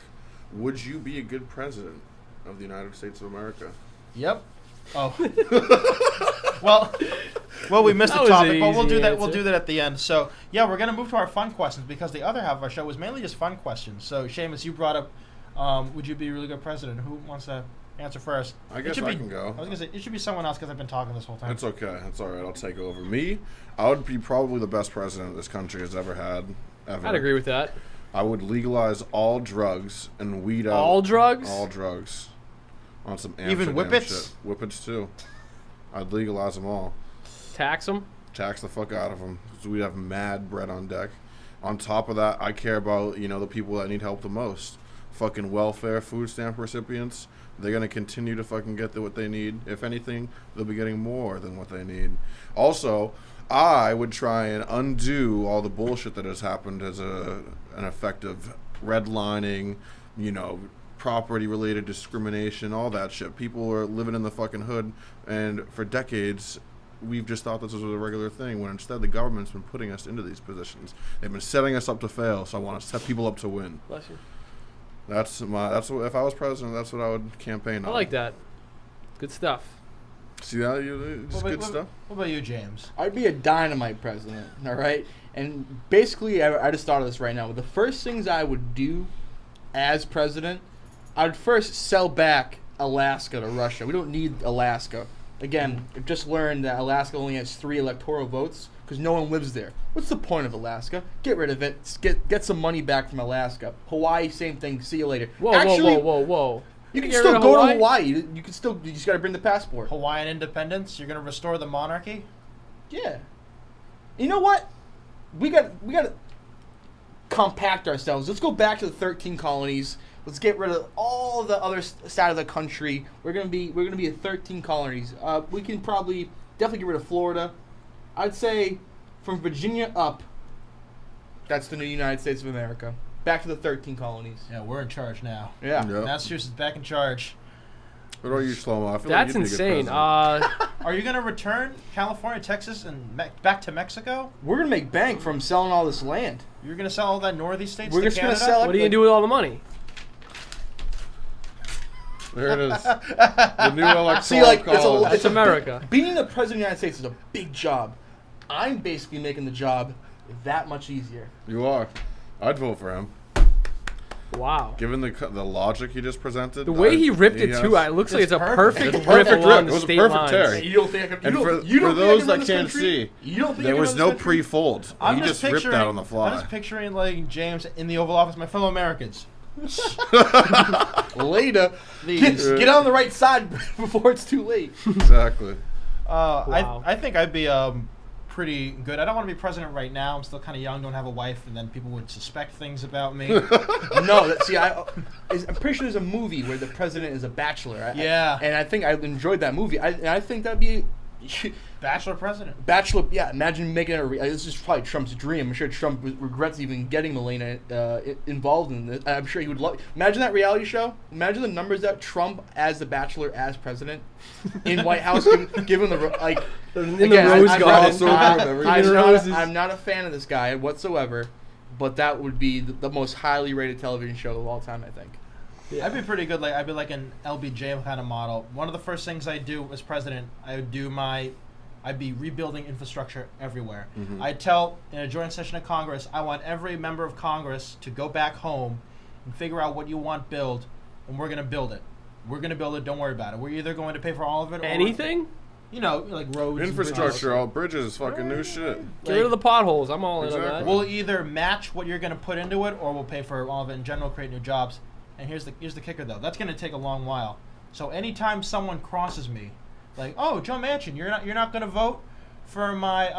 Would you be a good president of the United States of America? Yep. Oh. well, we missed That a was an topic, but we'll easy do that. We'll answer. do that at the end. So yeah, we're gonna move to our fun questions because the other half of our show was mainly just fun questions. So Shamus, you brought up Would you be a really good president? Who wants to answer first? I guess I can go. I was gonna say it should be someone else because I've been talking this whole time. It's okay. It's all right. I'll take over. Me, I would be probably the best president this country has ever had. Ever. I'd agree with that. I would legalize all drugs and weed out All drugs? All drugs. On some Even Amsterdam whippets? shit. Whippets too. I'd legalize them all. Tax them? Tax the fuck out of them. So we'd have mad bread on deck. On top of that, I care about, the people that need help the most. Fucking welfare, food stamp recipients. They're going to continue to fucking get what they need. If anything, they'll be getting more than what they need. Also, I would try and undo all the bullshit that has happened as an effect of redlining, property-related discrimination, all that shit. People are living in the fucking hood, and for decades, we've just thought this was a regular thing, when instead the government's been putting us into these positions. They've been setting us up to fail, so I want to set people up to win. Bless you. That's what, if I was president, that's what I would campaign on. I like that. Good stuff. See that? It's good stuff. What about you, James? I'd be a dynamite president, all right? And basically, I just thought of this right now. The first things I would do as president, I would first sell back Alaska to Russia. We don't need Alaska. Again, I've just learned that Alaska only has 3 electoral votes because no one lives there. What's the point of Alaska? Get rid of it. Get some money back from Alaska. Hawaii, same thing. See you later. Whoa. You can Get still rid of go Hawaii? to Hawaii. You can still. You just got to bring the passport. Hawaiian independence? You're going to restore the monarchy? Yeah. You know what? We got to compact ourselves. Let's go back to the 13 colonies. Let's get rid of all the other side of the country. We're gonna be at 13 colonies. We can probably definitely get rid of Florida. I'd say from Virginia up. That's the new United States of America. Back to the 13 colonies. Yeah, we're in charge now. Yeah. Yep. Massachusetts back in charge. What about you, Shlomo? I feel That's like you'd be a good insane. president. Are you going to return California, Texas, and back to Mexico? We're gonna make bank from selling all this land. You're going to sell all that northeast states We're to just gonna Canada? sell What are you going to do with all the money? There it is. The new electoral See, like, college. It's America. Being the president of the United States is a big job. I'm basically making the job that much easier. You are. I'd vote for him. Wow. Given the logic he just presented. The way he ripped it, has- too, it looks like it's a perfect It's rip perfect along rip. It the was a state perfect lines. tear. You don't think I can? And You for don't think those I can that run this can't country? see, You don't think I there can was run no this country? pre-fold. I'm He just ripped that on the fly. I'm just picturing like James in the Oval Office, my fellow Americans. Later, get on the right side before it's too late. Exactly. Wow. I think I'd be pretty good. I don't want to be president right now. I'm still kind of young, don't have a wife, and then people would suspect things about me. No, see, I'm pretty sure there's a movie where the president is a bachelor. Yeah. And I think I enjoyed that movie. I think that'd be Bachelor president. bachelor. Yeah, imagine making it. This is probably Trump's dream. I'm sure Trump regrets even getting Melania involved in this. I'm sure he would love. Imagine that reality show. Imagine the numbers that Trump as the bachelor as president in White House given the like. In Again, the rose I'm garden. not- I'm not a fan of this guy whatsoever, but that would be the most highly rated television show of all time, I think. Yeah. I'd be pretty good. I'd be like an LBJ kind of model. One of the first things I do as president, I'd be rebuilding infrastructure everywhere. Mhm. I'd tell in a joint session of Congress, I want every member of Congress to go back home and figure out what you want built, and we're gonna build it. We're gonna build it. Don't worry about it. We're either going to pay for all of it or Anything? like roads, and Infrastructure, bridges. all bridges, fucking new shit. Get rid of the potholes. I'm all in on Exactly. that. We'll either match what you're going to put into it, or we'll pay for all of it in general, create new jobs. And here's the kicker though. That's going to take a long while. So anytime someone crosses me, like, oh, Joe Manchin, you're not going to vote for my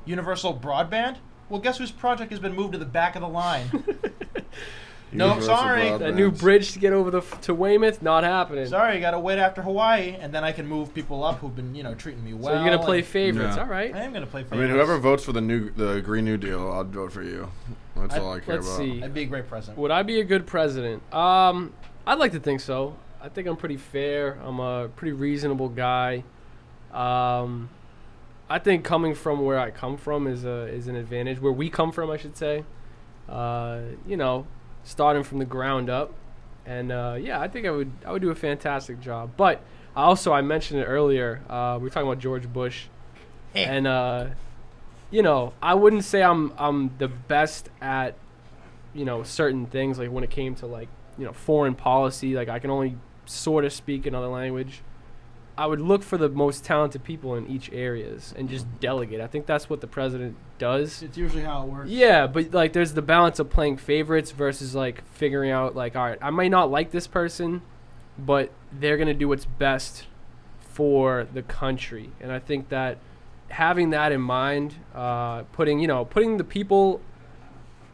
universal broadband? Well, guess whose project has been moved to the back of the line? No, Universal sorry. broadband. That new bridge to get over to Weymouth, not happening. Sorry, you got to wait after Hawaii, and then I can move people up who've been treating me well. So you're gonna play and- favorites, Yeah. all right? I am going to play I favorites. mean, whoever votes for the Green New Deal, I'd vote for you. That's all I care Let's about. see. I'd be a great president. Would I be a good president? I'd like to think so. I think I'm pretty fair. I'm a pretty reasonable guy. I think coming from where I come from is an advantage. Where we come from, I should say. Starting from the ground up, and I think I would do a fantastic job. But I mentioned it earlier. We were talking about George Bush, and I wouldn't say I'm the best at certain things, like when it came to like, foreign policy, like I can only sort of speak another language. I would look for the most talented people in each areas and just delegate. I think that's what the president does. It's usually how it works. Yeah, but like there's the balance of playing favorites versus like figuring out like, all right, I might not like this person, but they're going to do what's best for the country. And I think that having that in mind, putting the people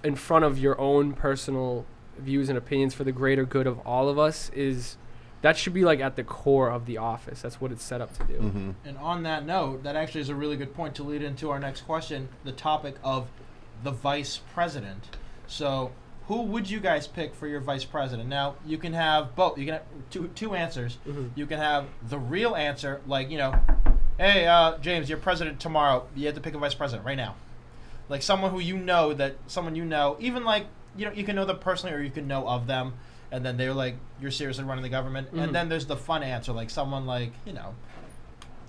in front of your own personal views and opinions for the greater good of all of us that should be like at the core of the office. That's what it's set up to do. Mm-hmm. And on that note, that actually is a really good point to lead into our next question, the topic of the vice president. So who would you guys pick for your vice president? Now, you can have both. You can have two answers. Mm-hmm. You can have the real answer, like, hey, James, you're president tomorrow. You have to pick a vice president right now. Like someone who even like, you can know them personally or you can know of them. And then they're like, you're seriously running the government. Mm-hmm. And then there's the fun answer, like someone like,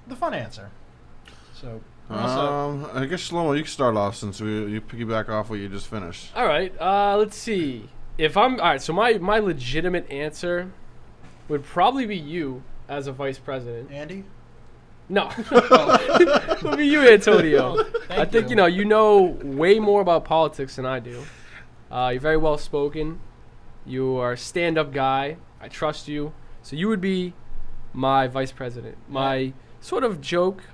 the fun answer. So, I guess Shlomo, you can start off since you piggyback off what you just finished. All right, let's see. All right, so my legitimate answer would probably be you as a vice president. Andy? No. It would be you, Antonio. Thank I think, you. you know way more about politics than I do. You're very well spoken. You are a stand-up guy. I trust you. So you would be my vice president. My sort of joke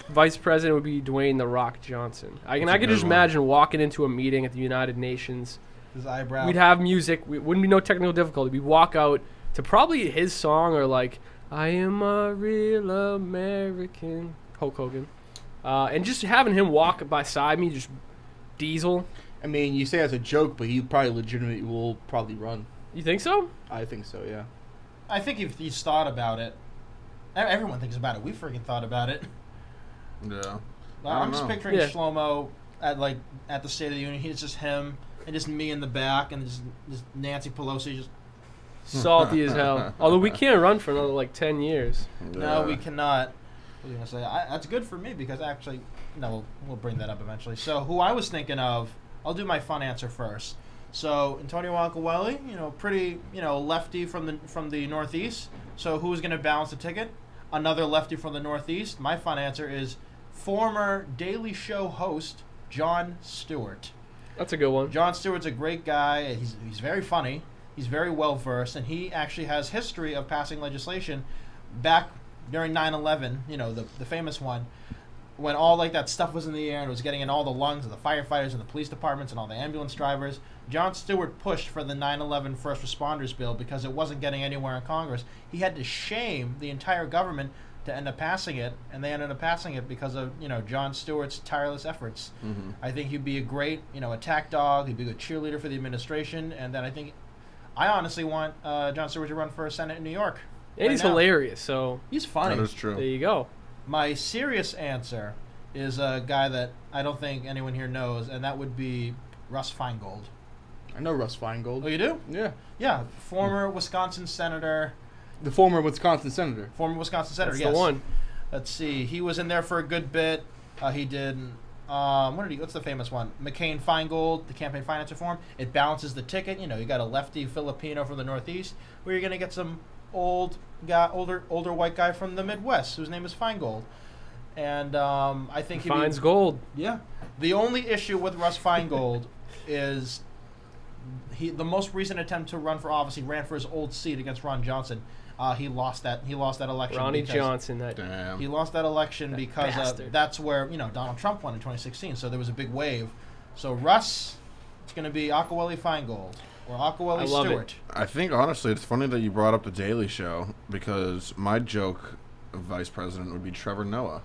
vice president would be Dwayne "The Rock" Johnson. I could just imagine walking into a meeting at the United Nations. His eyebrow. We'd have music. Wouldn't be no technical difficulty. We'd walk out to probably his song or like "I Am a Real American," Hulk Hogan, and just having him walk beside me, just diesel. I mean, you say that's a joke, but he probably legitimately will probably run. You think so? I think so, yeah. I think if he's thought about it, everyone thinks about it. We freaking thought about it. Yeah. I'm just picturing Yeah. Shlomo at the State of the Union. He's just him and just me in the back and just Nancy Pelosi just. Salty as hell. Although we can't run for another like 10 years. No, we cannot. I was gonna say that's good for me because actually, no, we'll bring that up eventually. So who I was thinking of, I'll do my fun answer first. So Antonio Agcaoili, pretty, lefty from the Northeast. So who's gonna balance the ticket? Another lefty from the Northeast. My fun answer is former Daily Show host Jon Stewart. That's a good one. Jon Stewart's a great guy. He's very funny. He's very well versed, and he actually has history of passing legislation back during 9/11. The famous one, when all like that stuff was in the air and it was getting in all the lungs of the firefighters and the police departments and all the ambulance drivers. Jon Stewart pushed for the 9/11 first responders bill because it wasn't getting anywhere in Congress. He had to shame the entire government to end up passing it, and they ended up passing it because of Jon Stewart's tireless efforts. Mm-hmm. I think he'd be a great attack dog. He'd be a good cheerleader for the administration, and then I honestly want Jon Stewart to run for Senate in New York. And he's hilarious, so He's funny. That is true. there you go. My serious answer is a guy that I don't think anyone here knows, and that would be Russ Feingold. I know Russ Oh, Feingold. you do? Yeah. Yeah, former Wisconsin senator. The former Wisconsin senator. That's yes. the one. Let's see. He was in there for a good bit. He did. What's the famous one? McCain-Feingold, the campaign finance reform. It balances the ticket. You got a lefty Filipino from the Northeast, where you're gonna get some older white guy from the Midwest whose name is Feingold. And I think He finds gold. Yeah. The only issue with Russ Feingold is the most recent attempt to run for office. He ran for his old seat against Ron Johnson. He lost that election. Ronnie Johnson. Damn. He lost that election because bastard. that's where Donald Trump won in 2016. So there was a big wave. So Russ, it's going to be Agcaoili Feingold or Agcaoili I love Stewart. I think, honestly, it's funny that you brought up the Daily Show because my joke of vice president would be Trevor Noah.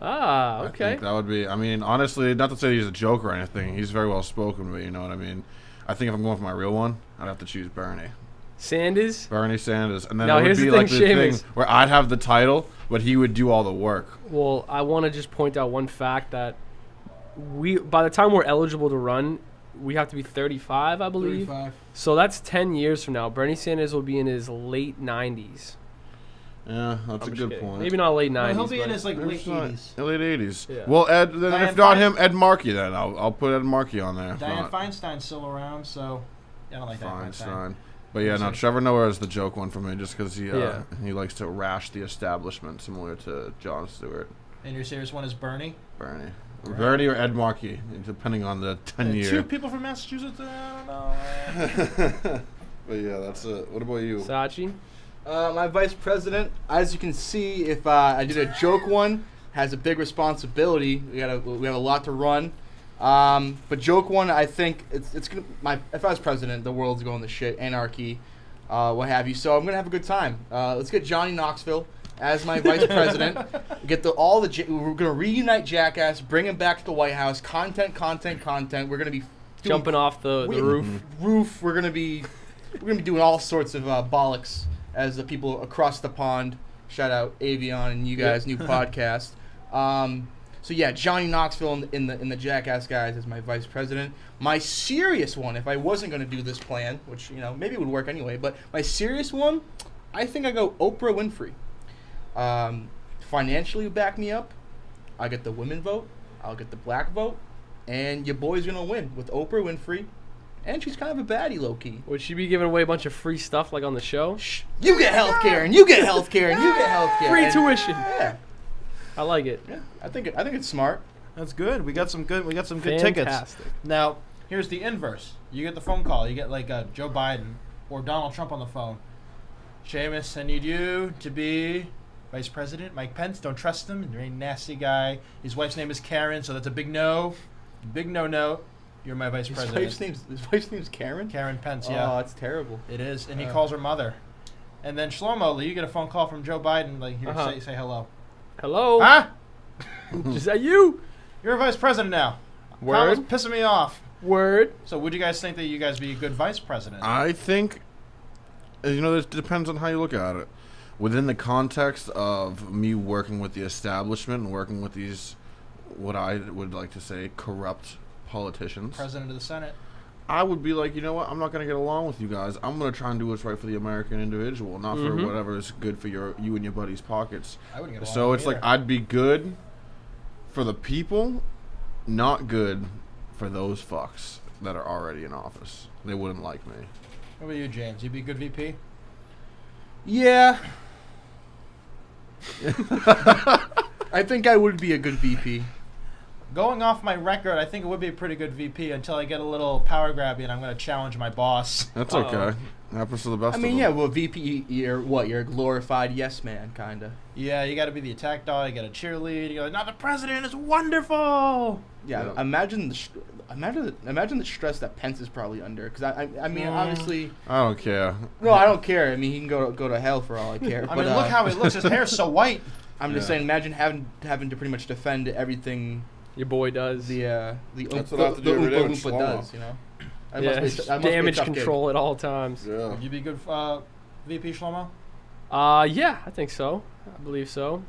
Ah, I okay. think that would be, honestly, not to say he's a joke or anything. He's very well spoken, but you know what I mean? I think if I'm going for my real one, I'd have to choose Bernie. Sanders? Bernie Sanders. And then Now, it would here's be the like thing, the Shamus. thing where I'd have the title, but he would do all the work. Well, I want to just point out one fact that by the time we're eligible to run, we have to be 35, I believe. 35. So that's 10 years from now. Bernie Sanders will be in his late 90s. Yeah, that's I'm a just good kidding. point. Maybe not late Well, 90s. he'll be in but- his like late 80s. Late 80s. Yeah. Well, Ed. Then Dianne if not Fein- him, Ed Markey. Then I'll put Ed Markey on there. If Dianne not, Feinstein's still around, so I don't like Dianne Feinstein. Feinstein. But yeah, no, Sorry. Trevor Noah is the joke one for me, just because Yeah. he likes to rash the establishment, similar to Jon Stewart, And your serious one is Bernie. Bernie, Right. Bernie or Ed Markey, depending on the 10-year. Two people from Massachusetts. I don't know. But yeah, that's it. What about you? Sachi? My vice president, as you can see, if I did a joke one, has a big responsibility. We have a lot to run. But joke one, I think it's gonna. If I was president, the world's going to shit, anarchy, what have you. So I'm gonna have a good time. Let's get Johnny Knoxville as my vice president. Get we're gonna reunite Jackass, bring him back to the White House. Content. We're gonna be Jumping off the roof. We're gonna be doing all sorts of bollocks as the people across the pond. Shout out Avion and you guys, new podcast. So yeah, Johnny Knoxville in the Jackass guys as my vice president. My serious one, if I wasn't gonna do this plan, which maybe it would work anyway, but my serious one, I think I go Oprah Winfrey. Financially back me up. I get the women vote. I'll get the black vote, and your boy's gonna win with Oprah Winfrey. And she's kind of a baddie, low-key. Would she be giving away a bunch of free stuff like on the show? Shh. You get healthcare, and you get healthcare, and you get healthcare. Free and- tuition. Yeah, I like it. yeah. I think it's smart. That's good. We got some good tickets. Fantastic. Now, here's the inverse. You get the phone call. You get like Joe Biden or Donald Trump on the phone. Shamus, I need you to be Vice President. Mike Pence, don't trust him. Very nasty guy. His wife's name is Karen, so that's a big no. Big no. You're my Vice President. His wife's name's Karen? Karen Pence, yeah. Oh, that's terrible. It is. And he calls her mother. And then Shlomo, you get a phone call from Joe Biden. Like, here, say hello. Hello? Huh? Is that you? You're Vice President now. Word? Kamala's pissing me off. Word. So would you guys think that you guys be a good Vice President? I think, it depends on how you look at it. Within the context of me working with the establishment and working with these, what I would like to say, corrupt politicians, President of the Senate. I would be like, you know what? I'm not going to get along with you guys. I'm going to try and do what's right for the American individual, not for whatever is good for you and your buddies' pockets. I wouldn't get along So with it's him like either. I'd be good for the people, not good for those fucks that are already in office. They wouldn't like me. What about you, James? You'd be a good VP? Yeah. I think I would be a good VP. Going off my record, I think it would be a pretty good VP until I get a little power grabby and I'm going to challenge my boss. That's Uh-oh. okay. Happens to the best I of mean, them. yeah, well, VP, you're what? You're a glorified yes man, kind of. Yeah, you got to be the attack dog. You got to cheerlead. You go, "Now the president is wonderful." Yeah, Yeah. imagine the stress that Pence is probably under. Because I mean, obviously, I don't care. no, I don't care. I mean, he can go to hell for all I care. I but, mean, look how he looks. His hair's so white. I'm just Yeah. saying, imagine having to pretty much defend everything Your boy does. the That's what I have to do every day with Oompa Shlomo. does, That Yeah, must be a damage tough gig. control at all times. Yeah. Would you be good VP, Shlomo? Yeah, I think so. I believe so.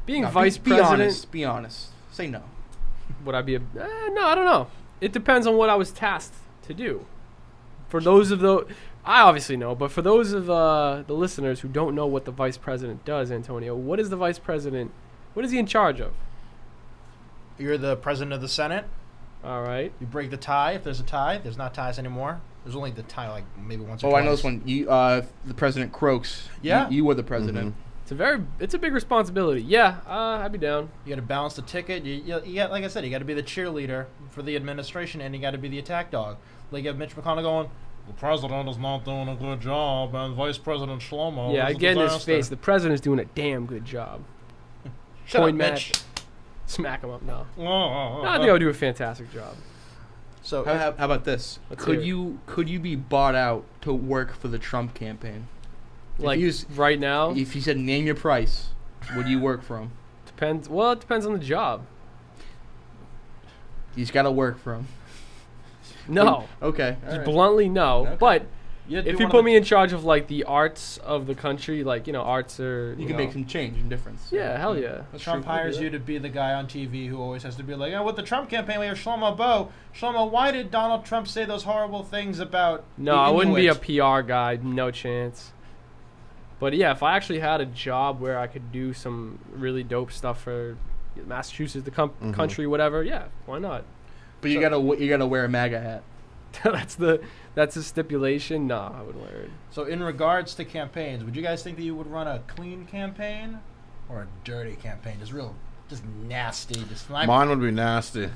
Being No, vice be president, Be honest. Say no. would I be no, I don't know. It depends on what I was tasked to do. For those of the, I obviously know, but for those of the listeners who don't know what the vice president does, Antonio, what is the vice president? What is he in charge of? You're the president of the Senate. All right. You break the tie if there's a tie. There's not ties anymore. There's only the tie like maybe once or Oh, twice. I know this one. You, the president croaks. Yeah. You were the president. It's a big responsibility. Yeah, I'd be down. You got to balance the ticket. You got, like I said, you got to be the cheerleader for the administration, and you got to be the attack dog. Like you have Mitch McConnell going, "The president is not doing a good job, and Vice President Shlomo Yeah, I is a get in his disaster." face. The president's doing a damn good job. Shut Point up, match. Mitch. Smack him up. No. Oh, No, I think I would do a fantastic job. So How about this? Let's Could hear you be bought out to work for the Trump campaign? Like you right now, If you said name your price, would you work for him? depends. Well, it depends on the job. You just gotta work for him. No, Okay. just alright. bluntly no. Okay. But you if you put me in charge of like the arts of the country, like arts or You can make some change and difference. Yeah, hell yeah. Trump hires you to be the guy on TV who always has to be like, "Oh, with the Trump campaign, we have Shlomo Bowe. Shlomo, why did Donald Trump say those horrible things about?" No, the I wouldn't be a Inuit?" PR guy. No chance. But yeah, if I actually had a job where I could do some really dope stuff for Massachusetts, the country, whatever, yeah, why not? But you gotta wear a MAGA hat. that's a stipulation. Nah, I wouldn't wear it. So in regards to campaigns, would you guys think that you would run a clean campaign or a dirty campaign? Just nasty. Mine would be nasty.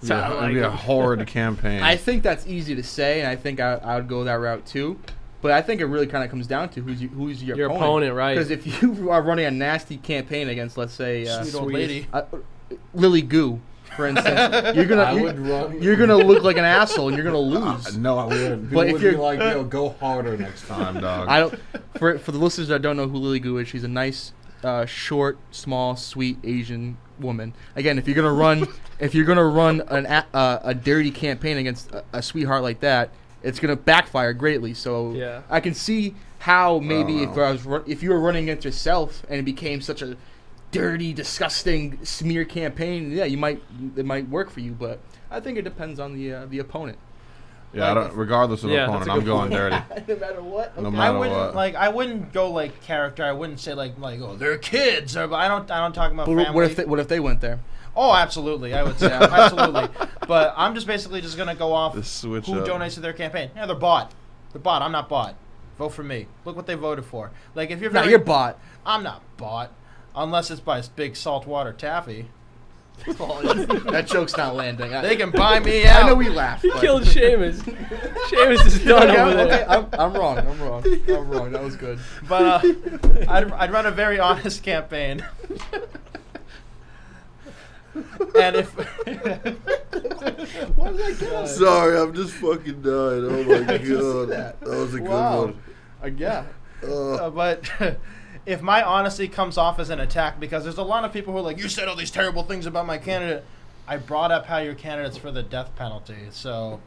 So, Yeah, it would be a horrid campaign. I think that's easy to say, and I think I would go that route too. But I think it really kind of comes down to who's your opponent, right? Because if you are running a nasty campaign against, let's say, sweet old lady, Lily Goo, for instance, you're gonna look like an asshole and you're gonna lose. No, I wouldn't. But if you're like, go harder next time, dog. I don't. For the listeners that don't know who Lily Goo is, she's a nice, short, small, sweet Asian woman. Again, if you're gonna run a dirty campaign against a sweetheart like that, it's gonna backfire greatly. So yeah. I can see how maybe if you were running against yourself and it became such a dirty, disgusting smear campaign, yeah, it might work for you. But I think it depends on the opponent. Yeah, regardless of opponent, I'm going dirty. No matter what. Okay. No matter what. I wouldn't go like character. I wouldn't say like oh they're kids or I don't talk about But family. what if they went there? Oh, absolutely. I would say absolutely. But I'm just basically just gonna go off who donates to their campaign. Yeah, they're bought. They're bought. I'm not bought. Vote for me. Look what they voted for. Like if you're you're bought. I'm not bought unless it's by big saltwater taffy. That joke's not landing. They can buy me out. I know we laughed. He killed Shamus. Shamus is done over there. Okay, I'm wrong. That was good. But I'd run a very honest campaign. And if why did I get us? Sorry, I'm just fucking dying. Oh my god, that was a good one. Yeah. But if my honesty comes off as an attack, because there's a lot of people who are like, you said all these terrible things about my candidate. I brought up how your candidate's for the death penalty, so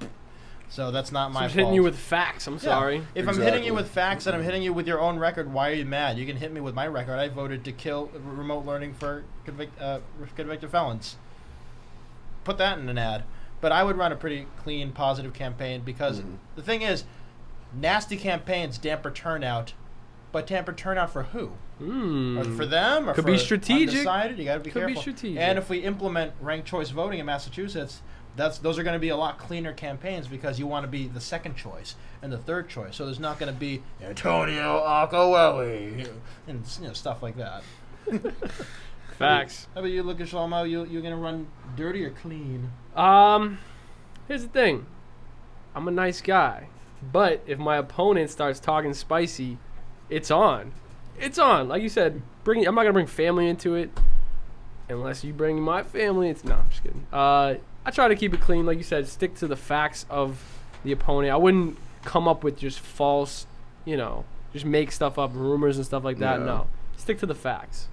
that's not my fault. I'm hitting you with facts. I'm sorry. If I'm hitting you with facts and I'm hitting you with your own record, why are you mad? You can hit me with my record. I voted to kill remote learning for convicted felons. Put that in an ad. But I would run a pretty clean, positive campaign because the thing is, nasty campaigns damper turnout. But tamper turnout for who? Or for them? Or could for be strategic. Undecided? You got to be careful. Could be strategic. And if we implement ranked choice voting in Massachusetts, those are going to be a lot cleaner campaigns because you want to be the second choice and the third choice. So there's not going to be Antonio Agcaoili and stuff like that. Facts. How about you, Lucas Shlomo? You're going to run dirty or clean? Here's the thing. I'm a nice guy. But if my opponent starts talking spicy, it's on. It's on. Like you said, I'm not going to bring family into it. Unless you bring my family. No, I'm just kidding. I try to keep it clean. Like you said, stick to the facts of the opponent. I wouldn't come up with just false, just make stuff up, rumors and stuff like that. Yeah. No. Stick to the facts.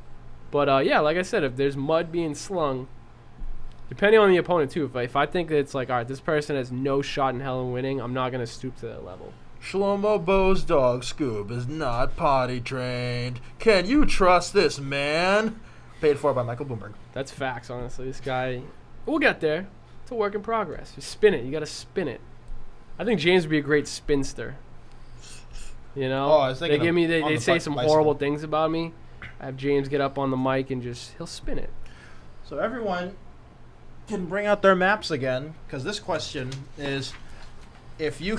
But, yeah, like I said, if there's mud being slung, depending on the opponent, too, if I think that it's like, all right, this person has no shot in hell in winning, I'm not going to stoop to that level. Shlomo Bowe's dog Scoob is not potty trained. Can you trust this man? Paid for by Michael Bloomberg. That's facts, honestly. This guy, we'll get there. It's a work in progress. You spin it. You got to spin it. I think James would be a great spinster. Oh, I was thinking they say some horrible things about me. I have James get up on the mic and he'll spin it. So everyone can bring out their maps again, because this question is, if you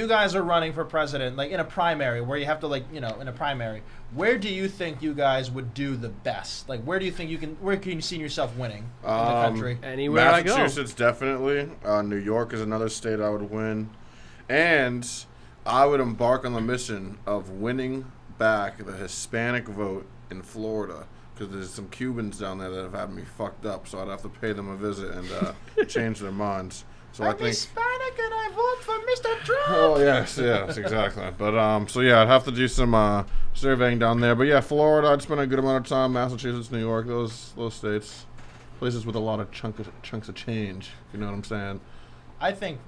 guys are running for president, like in a primary, where you have to in a primary, where do you think you guys would do the best? Like, where can you see yourself winning in the country? Anywhere I go. Massachusetts, definitely. New York is another state I would win. And I would embark on the mission of winning back the Hispanic vote in Florida, because there's some Cubans down there that have had me fucked up, so I'd have to pay them a visit and change their minds. So I'm Hispanic and I vote for Mr. Trump. Oh yes, exactly. But I'd have to do some surveying down there. But yeah, Florida, I'd spend a good amount of time. Massachusetts, New York, those states, places with a lot of chunks of change. If you know what I'm saying? I think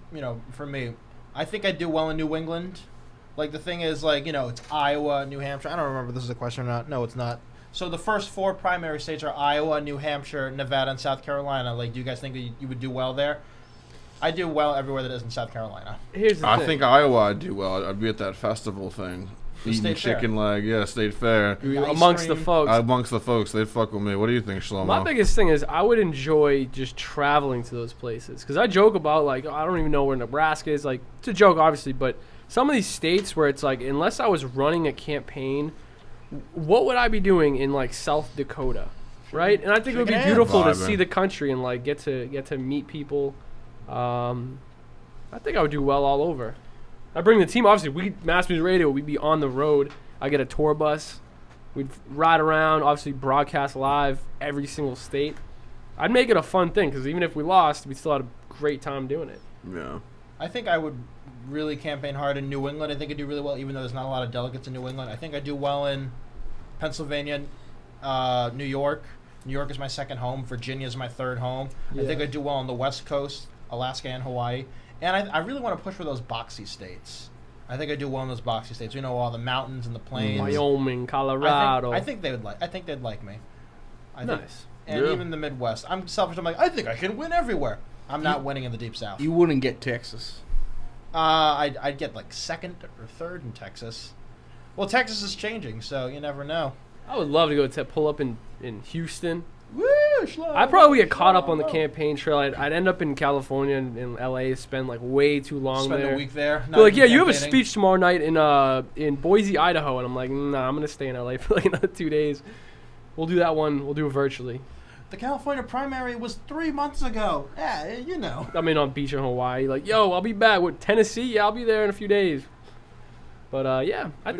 for me, I think I'd do well in New England. Like the thing is, it's Iowa, New Hampshire. I don't remember if this is a question or not. No, it's not. So the first 4 primary states are Iowa, New Hampshire, Nevada, and South Carolina. Like, do you guys think that you would do well there? I do well everywhere that isn't South Carolina. Here's the thing. I think Iowa I'd do well. I'd be at that festival thing. eating State Fair. chicken leg. Yeah, State Fair. Ice Amongst the cream. folks. Amongst the folks, they'd fuck with me. What do you think, Shlomo? My biggest thing is I would enjoy just traveling to those places because I joke about like I don't even know where Nebraska is. Like it's a joke, obviously, but some of these states where it's like unless I was running a campaign, what would I be doing in like South Dakota, right? And I think it would be Chicken beautiful to vibing. see the country and like get to meet people. I think I would do well all over. I bring the team. Obviously, Mass Music Radio. We'd be on the road. I get a tour bus. We'd ride around. Obviously, broadcast live every single state. I'd make it a fun thing because even if we lost, we still had a great time doing it. Yeah. I think I would really campaign hard in New England. I think I'd do really well, even though there's not a lot of delegates in New England. I think I'd do well in Pennsylvania, New York. New York is my second home. Virginia is my third home. I think I'd do well on the West Coast, Alaska and Hawaii. And I really want to push for those boxy states. I think I do well in those boxy states. You know, all the mountains and the plains. Wyoming, Colorado. I think they'd like me. I think, Nice. and Yeah. even the Midwest. I'm selfish. I'm like, I think I can win everywhere. I'm not winning in the Deep South. You wouldn't get Texas. I'd get like second or third in Texas. Well, Texas is changing, so you never know. I would love to go to pull up in Houston. Woo! Shlomo, I'd probably get caught up on the Shlomo. campaign trail. I'd end up in California and in LA, spend like way too long Spend there. a week there. They're like, even yeah, you have a campaigning. speech tomorrow night in Boise, Idaho, and I'm like, nah, I'm gonna stay in LA for like another 2 days. We'll do that one. We'll do it virtually. The California primary was 3 months ago. Yeah, you know. I'm in on beach in Hawaii. Like, yo, I'll be back with Tennessee. Yeah, I'll be there in a few days. But yeah, I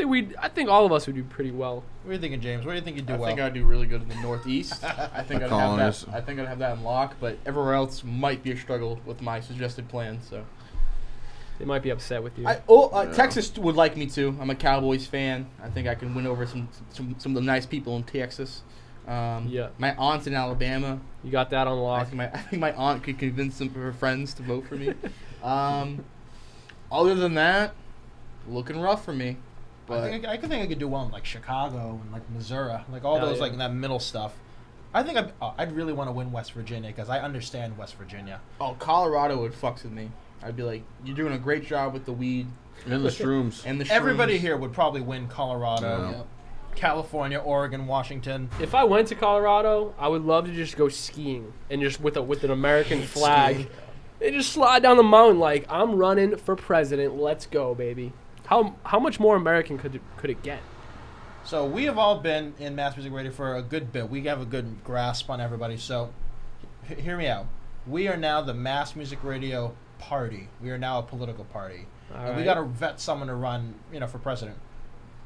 think all of us would do pretty well. What are you thinking, James? What do you think you'd do I well? think I'd do really good in the Northeast. I think I'd have Colonies. that. I think I'd have that in lock, but everywhere else might be a struggle with my suggested plan. So, They might be upset with you. Yeah. Texas would like me too. I'm a Cowboys fan. I think I can win over some of the nice people in Texas. Yeah. My aunt's in Alabama. You got that on I lock. think my aunt could convince some of her friends to vote for me. Other than that, looking rough for me. But I think I could do well in like Chicago and like Missouri, like all Hell those yeah. like that middle stuff. I think I'd really want to win West Virginia because I understand West Virginia. Colorado would fucks with me. I'd be like, you're doing a great job with the weed And the shrooms. and the shrooms. Everybody here would probably win Colorado, Yeah. Yep. California, Oregon, Washington. If I went to Colorado, I would love to just go skiing and just with an American flag. skiing. And just slide down the mountain like I'm running for president. Let's go, baby. How much more American could it get? So we have all been in Mass Music Radio for a good bit. We have a good grasp on everybody. So hear me out. We are now the Mass Music Radio party. We are now a political party. All And we right. got to vet someone to run, for president.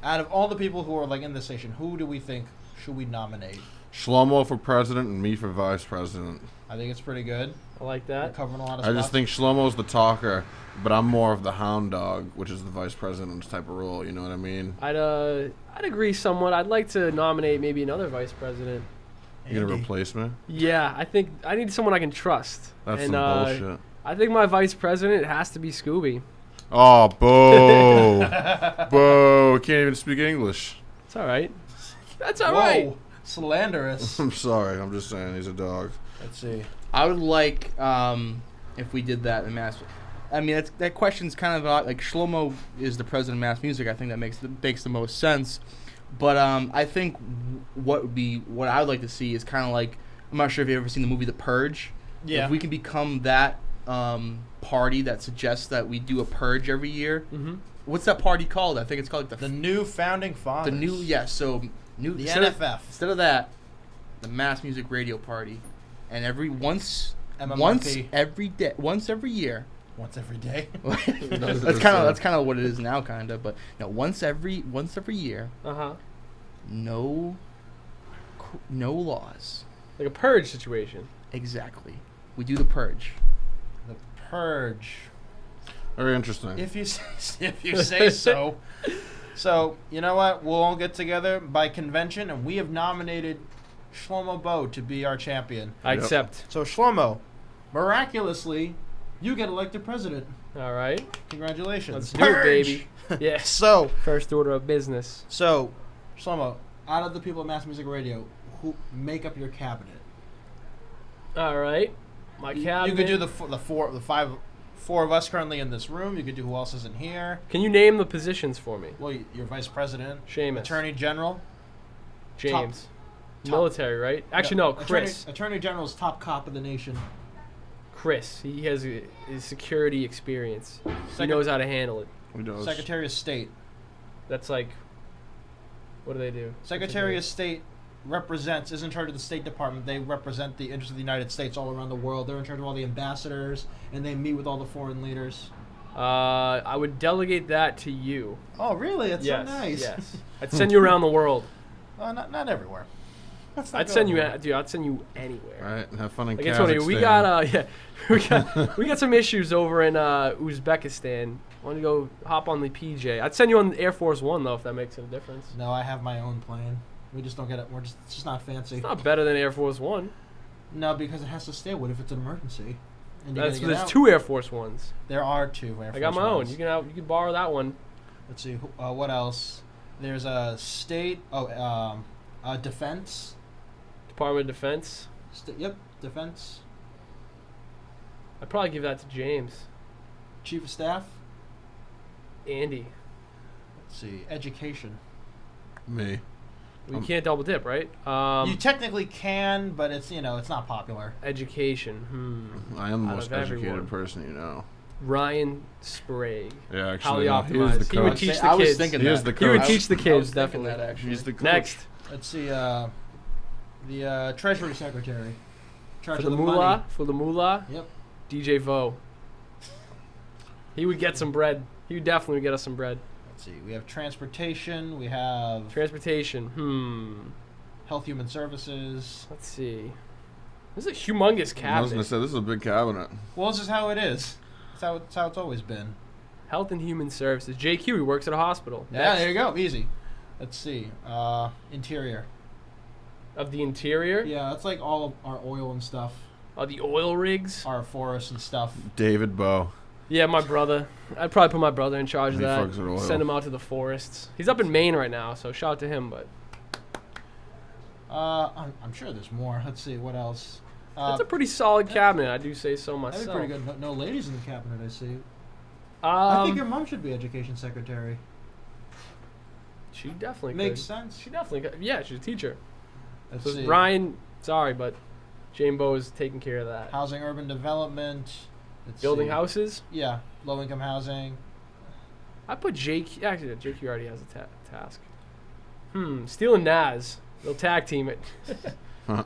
Out of all the people who are like in the station, who do we think should we nominate? Shlomo for president and me for vice president. I think it's pretty good. I like We're that. covering a lot of I stuff. just think Shlomo's the talker, but I'm more of the hound dog, which is the vice president's type of role. You know what I mean? I'd agree somewhat. I'd like to nominate maybe another vice president. You gonna Andy. replace me? Yeah, I think I need someone I can trust. That's and, some bullshit. I think my vice president has to be Scooby. Oh, boo! Boo! Can't even speak English. It's all right. That's all Whoa, right. slanderous. I'm sorry. I'm just saying he's a dog. Let's see. I would like if we did that in mass. I mean, that question's kind of odd. Like Shlomo is the president of mass music. I think that makes the most sense. But I think what I would like to see is kind of like, I'm not sure if you've ever seen the movie The Purge. Yeah. If we can become that party that suggests that we do a purge every year. Mm-hmm. What's that party called? I think it's called like The new founding fathers. so new The instead of- NFF. Instead of that, the Mass Music Radio Party, and once MMRP. every day, once every year. Once every day. that's kind of what it is now, kind of. But once every year, Uh-huh. no laws. Like a purge situation. Exactly. We do the purge. The Purge. Very interesting. If you say so. So, you know what? We'll all get together by convention, and we have nominated Shlomo Bowe to be our champion. I Yep. accept. So, Shlomo, miraculously, you get elected president. All right. Congratulations. Let's do it, baby. Yeah. So, First order of business. Shlomo, out of the people at Mass Music Radio, who make up your cabinet? All right. My cabinet. You could do the 4 of us currently in this room. You could do who else isn't here. Can you name the positions for me? Well, you're vice president, Shamus. attorney general, James. Top- Military, right? Actually, no, Chris. Attorney general's top cop of the nation. Chris. He has his security experience. He Second- knows how to handle it. He does. Secretary of State. That's like, what do they do? Secretary of State is in charge of the State Department. They represent the interests of the United States all around the world. They're in charge of all the ambassadors, and they meet with all the foreign leaders. I would delegate that to you. Oh, really? That's Yes, so nice. yes. I'd send you around the world. Not everywhere. Let's not I'd go send you, everywhere. dude. I'd send you anywhere. All right, have fun in Like Kazakhstan. Antonio, we got some issues over in Uzbekistan. Want to go hop on the PJ? I'd send you on Air Force One though, if that makes any difference. No, I have my own plane. We just don't get it. It's just not fancy. It's not better than Air Force One. No, because it has to stay. What if it's an emergency? And you gotta get There's out? 2 Air Force Ones. There are 2 Air Force I got my own. Ones. You can borrow that one. Let's see. What else? There's a state. Defense. Department of Defense. Yep, defense. I'd probably give that to James. Chief of staff. Andy. Let's see. Education. Me. We can't double dip, right? You technically can, but it's not popular. Education. I am the Out most of educated everyone. person you know. Ryan Sprague. Yeah, Highly actually, he is the optimized. He would coach. teach the I was kids. thinking He that. is the He would coach. teach the I was kids, thinking definitely. that, actually. He's the coach. Next. Let's see. The Treasury Secretary. Charge For of the the moolah, money. for the moolah, Yep. DJ Vo. He would get some bread. He would definitely get us some bread. Let's see. We have transportation. We have Transportation. health, human services. Let's see. This is a humongous I was cabinet. gonna say this is a big cabinet. Well, this is how it is. That's how it's always been. Health and Human Services. JQ, he works at a hospital. Yeah, Next. there you go. Easy. Let's see. Interior. Of the interior. Yeah, that's like all of our oil and stuff. The oil rigs. Our forests and stuff. David Bowe. Yeah, my brother. I'd probably put my brother in charge of He that. fucks with oil. Send him out to the forests. He's up in Maine right now, so shout out to him. But I'm sure there's more. Let's see. What else? that's a pretty solid cabinet. I do say so That'd myself. be pretty good. No ladies in the cabinet, I see. I think your Um, mom should be education secretary. she definitely Makes could. sense. She definitely could. Yeah, she's a teacher. Let's So see. Ryan, sorry, but Jane Bowe is taking care of that. Housing, urban development. Let's Building see. houses. Yeah, low income housing. I put JQ. Actually, JQ already has a task. Steele and Naz. They'll tag team it. We're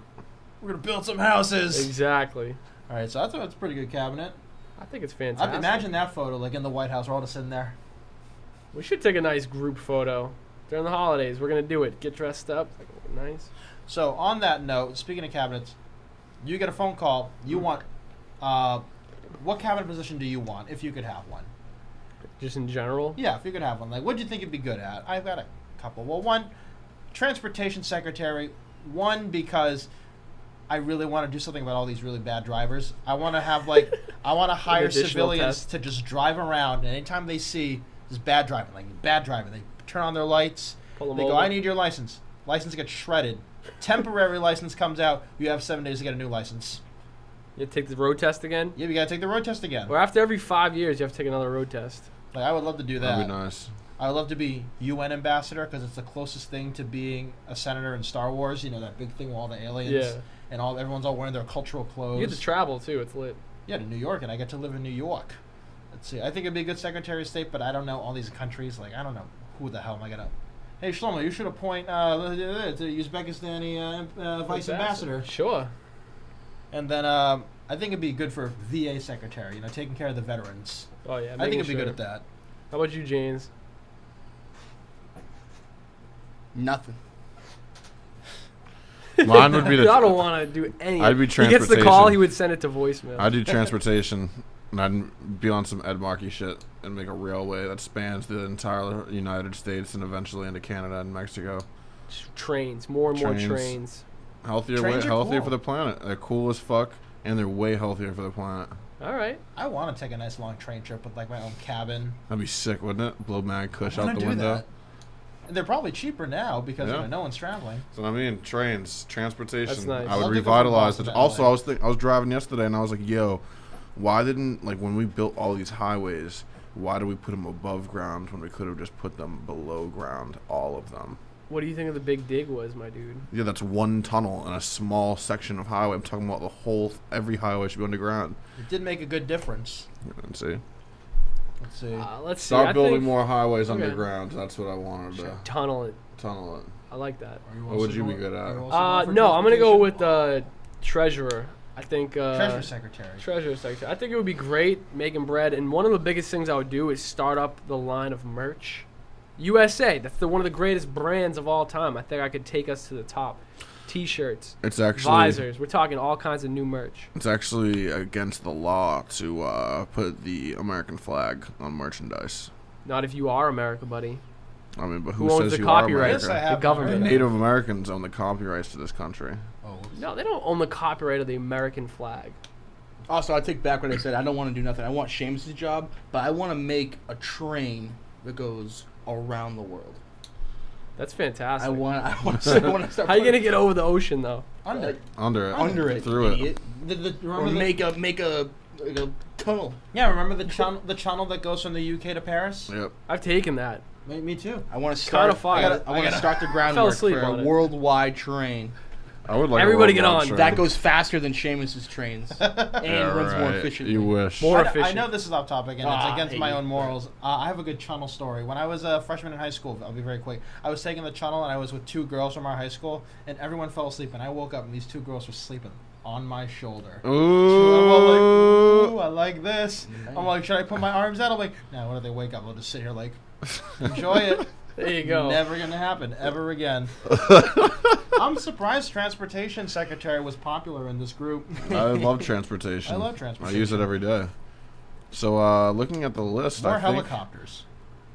gonna build some houses. Exactly. All right, so I thought it's a pretty good cabinet. I think it's fantastic. I'd imagine that photo, like in the White House, we're all just sitting there. We should take a nice group photo during the holidays. We're gonna do it. Get dressed up. Nice. So on that note, speaking of cabinets, you get a phone call. You want, what cabinet position do you want if you could have one? Just in general. Yeah, if you could have one. Like, what do you think you'd be good at? I've got a couple. Well, one, transportation secretary. One, because I really want to do something about all these really bad drivers. I want to have, like, I want to hire additional civilians test. to just drive around, and anytime they see this bad driving, they turn on their lights. Pull 'em They go, over. I need your license. License gets shredded. Temporary license comes out. You have 7 days to get a new license. You have to take the road test again. Yeah, you got to take the road test again. Or after every 5 years, you have to take another road test. Like, I would love to do that. That'd be nice. I would love to be UN ambassador because it's the closest thing to being a senator in Star Wars. You know, that big thing with all the aliens. Yeah. And everyone's all wearing their cultural clothes. You get to travel too. It's lit. Yeah, to New York, and I get to live in New York. Let's see. I think it'd be a good Secretary of State, but I don't know all these countries. Like, I don't know who the hell am I gonna. Hey Shlomo, you should appoint the Uzbekistani vice ambassador. Sure. And then I think it'd be good for VA secretary. You know, taking care of the veterans. Oh yeah. I think making it'd be good sure. at that. How about you, James? Nothing. Mine would be I don't the. want to do any. I'd be He gets the call. transportation. He would send it to voicemail. I'd do transportation, and I'd be on some Ed Markey shit and make a railway that spans the entire United States and eventually into Canada and Mexico. Trains. More and more Trains. trains. Healthier, Trains way are healthier cool. for the planet. They're cool as fuck, and they're way healthier for the planet. All right. I want to take a nice long train trip with like my own cabin. That'd be sick, wouldn't it? Blow mad cush I wanna out the do window. that. And they're probably cheaper now because Yeah. no one's traveling. So I mean, trains, transportation. That's nice. I I'd would love to go from revitalize Boston it. to Also, LA. I was driving yesterday, and I was like, "Yo, Why didn't, like, when we built all these highways, why do we put them above ground when we could have just put them below ground, all of them? What do you think of the big dig was, my dude? Yeah, that's one tunnel and a small section of highway. I'm talking about the whole, every highway should be underground. It did make a good difference. Let's see. Let's see. Let's see. Start I building think more highways Okay. underground. That's what I wanted to tunnel it. tunnel it. I like that. What would you be good at? No, I'm gonna go with treasurer. I think Treasury Secretary. Treasurer secretary. I think it would be great making bread, and one of the biggest things I would do is start up the line of merch. USA, that's one of the greatest brands of all time. I think I could take us to the top. T-shirts, It's actually visors. We're talking all kinds of new merch. It's actually against the law to put the American flag on merchandise. Not if you are America, buddy. I mean, but Who who owns says the you copyright? are Yes, I America? have The government. heard that. Native Americans own the copyrights to this country. Oh, whoops. No, they don't own the copyright of the American flag. Also, I take back what I said. I don't want to do nothing. I want Shamus' job, but I want to make a train that goes around the world. That's fantastic. I want to start. How you gonna get over the ocean though? Under. Under it. Through it. idiot. Remember Or the, make a tunnel. yeah, remember the channel that goes from the UK to Paris? Yep. I've taken that. Me too. I want to Kinda start. fire. I want to start the groundwork asleep for a on it. worldwide train I would like Everybody a get worldwide on. train. that goes faster than Shamus's trains and Yeah, runs more right. efficiently. You wish. More I efficient. know this is off topic and it's I against hate my you own for morals. I have a good channel story. When I was a freshman in high school, I'll be very quick. I was taking the channel and I was with two girls from our high school, and everyone fell asleep. And I woke up and these two girls were sleeping on my shoulder. I'm all like, Ooh. ooh, I like this. I'm like, should I put my arms out? I'm like, no. When they wake up, I'll just sit here like, enjoy it. There you go. Never gonna happen ever again. I'm surprised transportation secretary was popular in this group. I love transportation. I love I transportation. use it every day. So, looking at the list, More I think helicopters.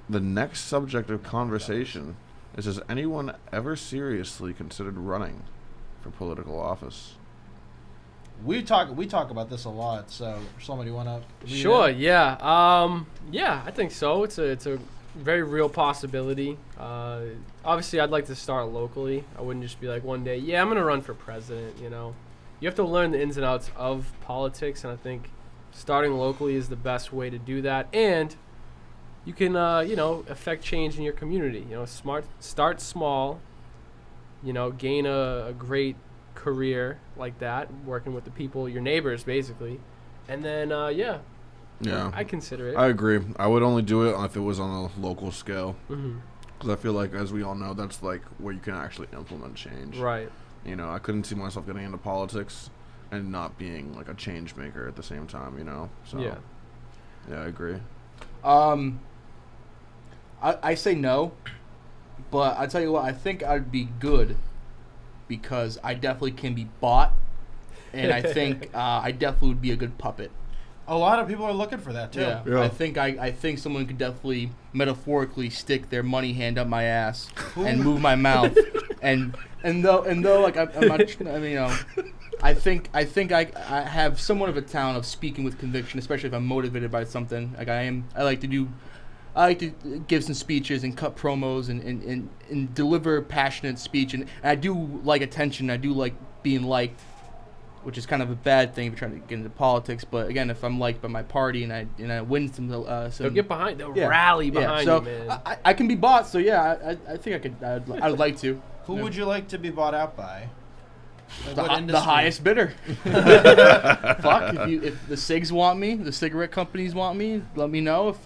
the next subject of conversation is: has anyone ever seriously considered running for political office? We talk about this a lot. So, Shlomo, do you want to? Sure. Yeah. Yeah. I think so. It's a very real possibility. Obviously, I'd like to start locally. I wouldn't just be like one day, yeah, I'm gonna run for president. You know, you have to learn the ins and outs of politics, and I think starting locally is the best way to do that. And you can, affect change in your community. You know, start small. You know, gain a great career like that, working with the people, your neighbors, basically, and then Yeah, I consider it. I agree. I would only do it if it was on a local scale, Mm-hmm. because I feel like, as we all know, that's like where you can actually implement change. Right. You know, I couldn't see myself getting into politics and not being like a change maker at the same time. You know, so Yeah. I agree. I say no, but I tell you what, I think I'd be good because I definitely can be bought, and I think I definitely would be a good puppet. A lot of people are looking for that too. Yeah. Yeah. I think someone could definitely metaphorically stick their money hand up my ass and move my mouth, and though like I'm not, I mean, you know, I think I have somewhat of a talent of speaking with conviction, especially if I'm motivated by something. Like I like to give some speeches and cut promos and deliver passionate speech, and I do like attention. I do like being liked, which is kind of a bad thing if you're trying to get into politics. But again, if I'm liked by my party and I win some They'll get behind. They'll yeah. rally behind so you, man. I can be bought. So yeah, I think I could. I would like to. Who would you like to be bought out by? Like The, what the industry? highest bidder. Fuck, if the cigs want me, the cigarette companies want me, let me know. If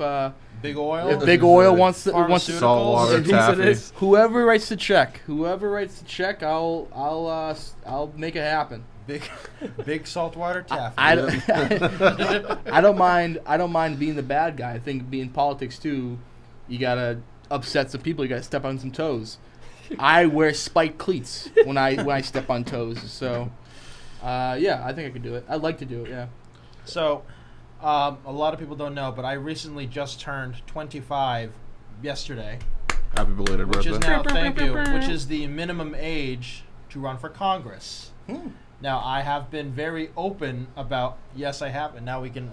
Big oil. if Big Oil wants to Pharmaceuticals? Saltwater Piece of taffy. this. whoever writes the check, I'll make it happen. Big saltwater taffy. I don't mind being the bad guy. I think being politics too, you gotta upset some people. You gotta step on some toes. I wear spiked cleats when I step on toes. So, yeah, I think I could do it. I'd like to do it. Yeah. So, a lot of people don't know, but I recently just turned 25 yesterday, Happy belated which is birthday. now, thank you, which is the minimum age to run for Congress. Now, I have been very open about, yes, I have, and now we can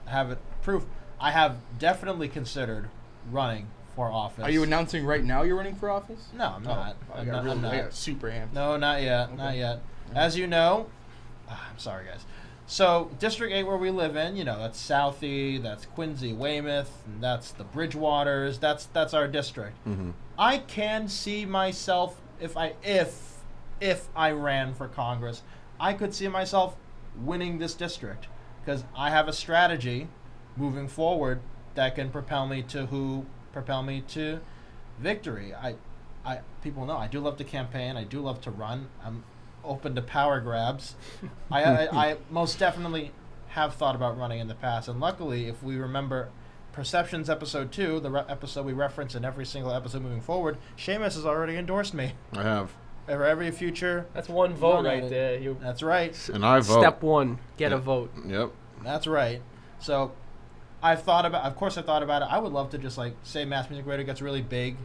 have it proof. I have definitely considered running for office. Are you announcing right now you're running for office? No, I'm not. I I'm got not. really- I'm not. I got super amped. No, not yet. Okay. Not yet. As you know, I'm sorry, guys. So District 8 where we live in, that's Southie, that's Quincy, Weymouth, and that's the Bridgewaters. That's our district. Mm-hmm. I can see myself if I ran for Congress, I could see myself winning this district because I have a strategy moving forward that can propel me to victory. People know I do love to campaign. I do love to run. I'm open to power grabs. I most definitely have thought about running in the past, and luckily, if we remember Perceptions episode 2, the episode we reference in every single episode moving forward, Shamus has already endorsed me. I have. For every future. That's one vote run right there. That's right. And I vote. Step 1, get a vote. Yep. That's right. So I've thought about it. I would love to just say Mass Music Radio gets really big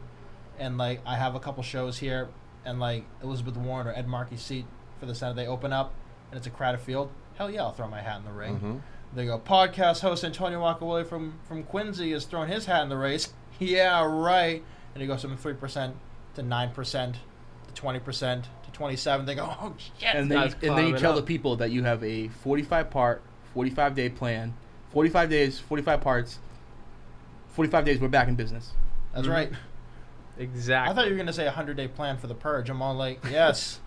and I have a couple shows here and Elizabeth Warren or Ed Markey's seat for the Senate, they open up and it's a crowded field. Hell yeah, I'll throw my hat in the ring. Mm-hmm. They go, podcast host Antonio Agcaoili from Quincy has thrown his hat in the race. Yeah, right. And he goes from 3% to 9% to 20% to 27%. They go, oh shit. And then you tell the people that you have a 45-part, 45-day plan, 45 days, 45 parts, 45 days, we're back in business. That's right. Exactly. I thought you were going to say a 100-day plan for the purge. I'm all like, yes,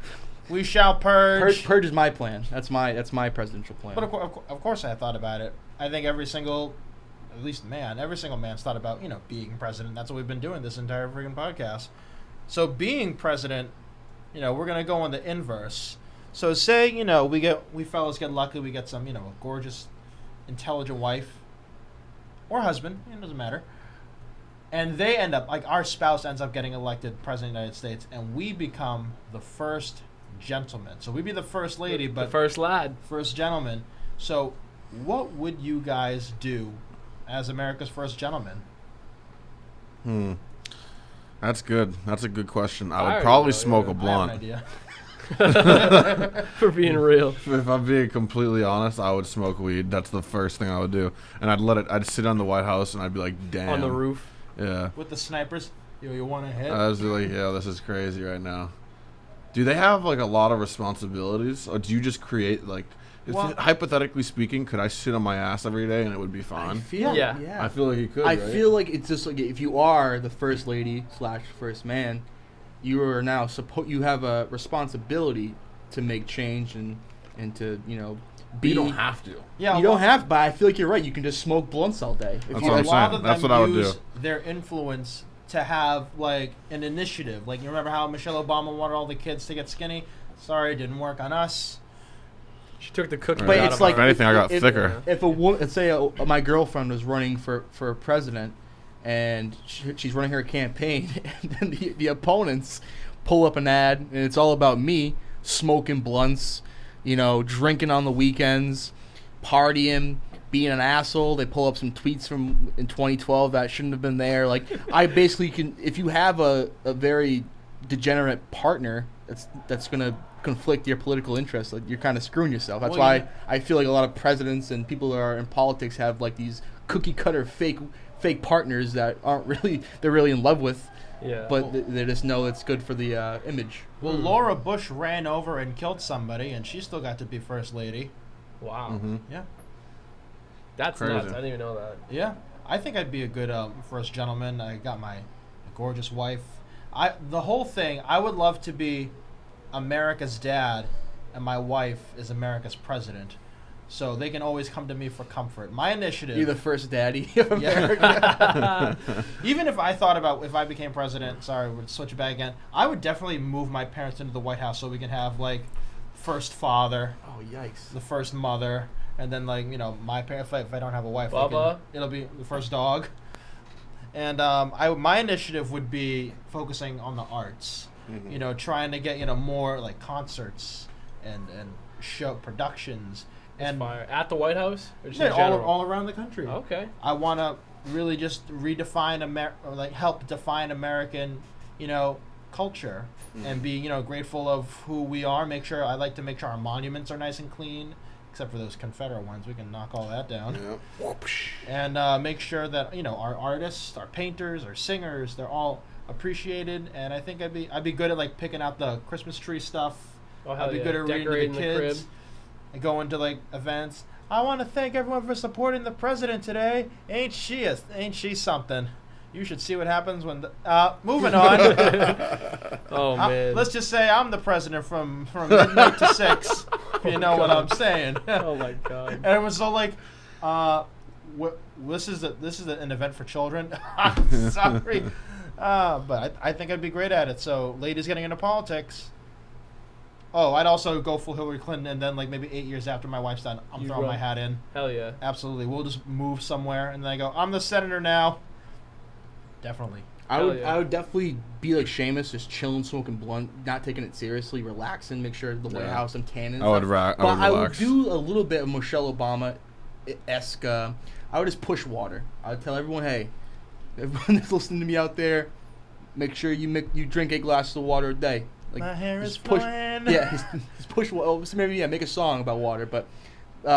we shall purge. Purge is my plan. That's my presidential plan. But of course I thought about it. I think every single man's thought about, being president. That's what we've been doing this entire freaking podcast. So being president, we're going to go on the inverse. So say, we fellas get lucky, we get some, a gorgeous, intelligent wife or husband, it doesn't matter. And they end up, our spouse ends up getting elected president of the United States, and we become the first gentleman. So we'd be the first lady, but the first lad. First gentleman. So what would you guys do as America's first gentleman? That's good. That's a good question. I would probably smoke a blunt. I have an idea. For being real. If I'm being completely honest, I would smoke weed. That's the first thing I would do. And I'd sit on the White House and I'd be like, damn. On the roof. Yeah. With the snipers. You want to hit? I was like, yeah, this is crazy right now. Do they have a lot of responsibilities? Or do you just create hypothetically speaking, could I sit on my ass every day and it would be fine? I feel like you could. I feel like it's just if you are the first lady / first man, you are now you have a responsibility to make change and to be. You don't have to. Yeah, you don't have. But I feel like you're right. You can just smoke blunts all day. That's what I'm saying. That's what I would do. Their influence to have an initiative. You remember how Michelle Obama wanted all the kids to get skinny? Sorry, it didn't work on us. She took the cookie. But it's if anything, I got thicker. If a woman, let's say my girlfriend was running for president, and she's running her campaign, and then the opponents pull up an ad, and it's all about me smoking blunts, drinking on the weekends, partying, being an asshole. They pull up some tweets from in 2012 that shouldn't have been there. I basically can. If you have a very degenerate partner, that's gonna conflict your political interests. You're kind of screwing yourself. That's why I feel like a lot of presidents and people that are in politics have these cookie cutter fake partners that aren't really they're really in love with. Yeah. But they just know it's good for the image. Well, Laura Bush ran over and killed somebody, and she still got to be first lady. Wow. Mm-hmm. Yeah. That's crazy. nuts. I didn't even know that. Yeah. I think I'd be a good first gentleman. I got my gorgeous wife. The whole thing, I would love to be America's dad, and my wife is America's president. So they can always come to me for comfort. My initiative... You're the first daddy of America. Even if I became president, we'll switch it back again, I would definitely move my parents into the White House so we can have, first father. Oh, yikes. The first mother. And then, my parents, if I don't have a wife, Bubba. It'll be the first dog. And my initiative would be focusing on the arts. Mm-hmm. Trying to get, more, concerts and show productions. And at the White House? Or just all around the country. Okay. I want to really just redefine help define American, culture, and be, grateful of who we are. I like to make sure our monuments are nice and clean, except for those Confederate ones. We can knock all that down. Yep. And make sure that, our artists, our painters, our singers, they're all appreciated. And I think I'd be good at picking out the Christmas tree stuff. Oh, I'd be good at reading to the kids. I go into like events. I want to thank everyone for supporting the president today. Ain't she something? You should see what happens when. Moving on. Oh man. Let's just say I'm the president from midnight to 6. If you know what I'm saying. Oh my god. And it was so like, this is an event for children. I'm sorry, but I think I'd be great at it. So, ladies getting into politics. Oh, I'd also go full Hillary Clinton, and then like maybe 8 years after my wife's done, I'm throwing my hat in. Hell yeah. Absolutely, we'll just move somewhere, and then I go, I'm the senator now. Definitely. I would definitely be like Shamus, just chilling, smoking blunt, not taking it seriously, relaxing, make sure the White House I'm tanning. I would relax. I would do a little bit of Michelle Obama-esque. I would just push water. I would tell everyone, hey, everyone that's listening to me out there, make sure you drink 8 glasses of water a day. Like, my hair is push, flying. Yeah, just push. So maybe make a song about water. But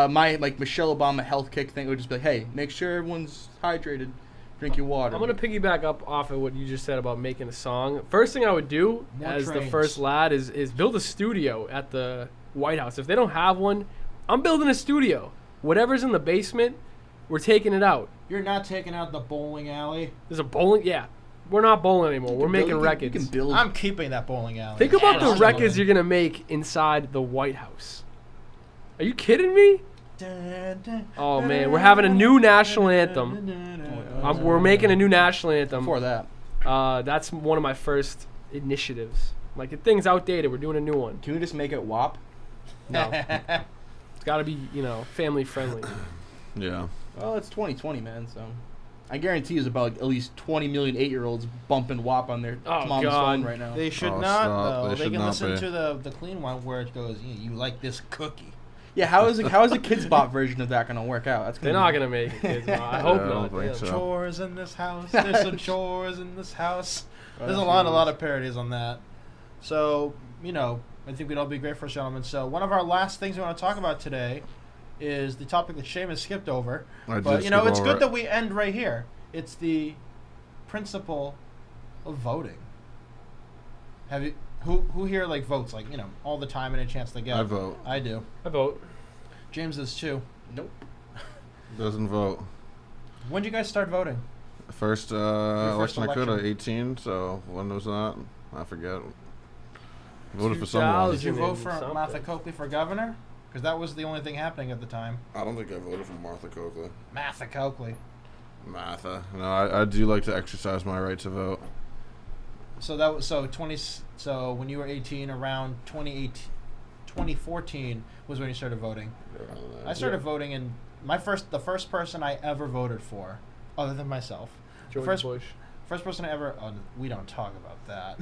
my like Michelle Obama health kick thing would just be like, hey, make sure everyone's hydrated. Drink your water. I'm gonna piggyback up off of what you just said about making a song. First thing I would do the first lad is build a studio at the White House. If they don't have one, I'm building a studio. Whatever's in the basement, we're taking it out. You're not taking out the bowling alley. There's a bowling. Yeah, we're not bowling anymore. We're making records. You can build. I'm keeping that bowling alley. Think about the records you're gonna make inside the White House. Are you kidding me? Oh man, we're having a new national anthem. We're making a new national anthem. Before that, that's one of my first initiatives. Like, the thing's outdated. We're doing a new one. can we just make it WAP? No, it's got to be family friendly. Yeah. Well, it's 2020, man. So I guarantee there's about at least 20 million 8-year-olds bumping WAP on their mom's phone right now. They should not, though. They can listen to the clean one where it goes, you like this cookie. Yeah, how is a Kids Bop version of that gonna work out? They're not gonna make it, kids. I hope not. I don't think so. Chores in this house. There's some chores in this house. There's a lot of parodies on that. So, I think we'd all be great for us, gentlemen. So, one of our last things we want to talk about today is the topic that Shamus skipped over. But, it's good that we end right here. It's the principle of voting. Have you... Who here votes all the time and a chance to get? I vote. I do. I vote. James does too. Nope. Doesn't vote. When did you guys start voting? First election I could at 18. So when was that? I forget. Voted for someone. Did you vote for Martha Coakley for governor? Because that was the only thing happening at the time. I don't think I voted for Martha Coakley. Martha Coakley. Martha. No, I do like to exercise my right to vote. So that was So when you were 18, around 2014 was when you started voting. I started voting in the first person I ever voted for, other than myself. George Bush. First person I ever. Oh, we don't talk about that.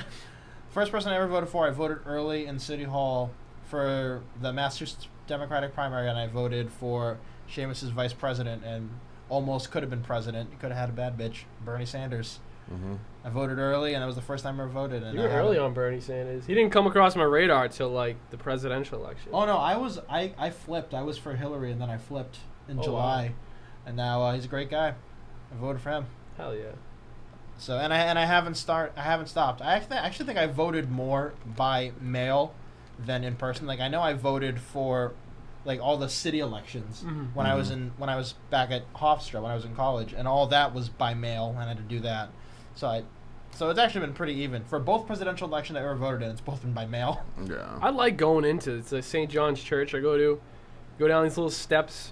First person I ever voted for. I voted early in City Hall for the Massachusetts Democratic primary, and I voted for Shamus's vice president, and almost could have been president. You could have had a bad bitch, Bernie Sanders. Mm-hmm. I voted early, and that was the first time I ever voted. And you were early on Bernie Sanders. He didn't come across my radar till the presidential election. Oh no, I flipped. I was for Hillary, and then I flipped in July, wow. And now he's a great guy. I voted for him. Hell yeah. So I haven't stopped. I actually think I voted more by mail than in person. I know I voted for all the city elections when I was back at Hofstra when I was in college, and all that was by mail, and I had to do that. So it's actually been pretty even for both presidential elections I ever voted in. It's both been by mail. Yeah. I like going into the St. John's Church. I go down these little steps.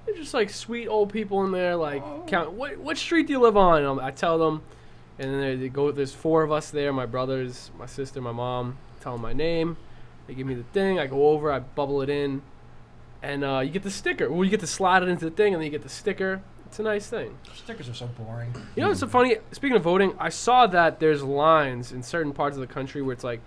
They're just sweet old people in there. Count what street do you live on? I tell them, and then they go. There's 4 of us there. My brothers, my sister, my mom. Tell them my name. They give me the thing. I go over. I bubble it in, and you get the sticker. Well, you get to slide it into the thing, and then you get the sticker. It's a nice thing. Stickers are so boring. It's so funny. Speaking of voting, I saw that there's lines in certain parts of the country where it's I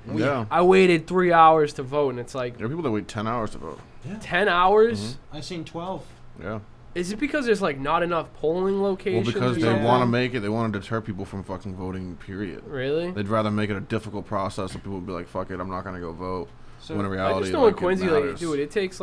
waited 3 hours to vote, and it's there are people that wait 10 hours to vote. Yeah. 10 hours? Mm-hmm. I've seen 12. Yeah. Is it because there's not enough polling locations? Well, because they want to make it. They want to deter people from fucking voting. Period. Really? They'd rather make it a difficult process, so people would be like, "Fuck it, I'm not gonna go vote." So when in reality, I just know in Quincy, dude, it takes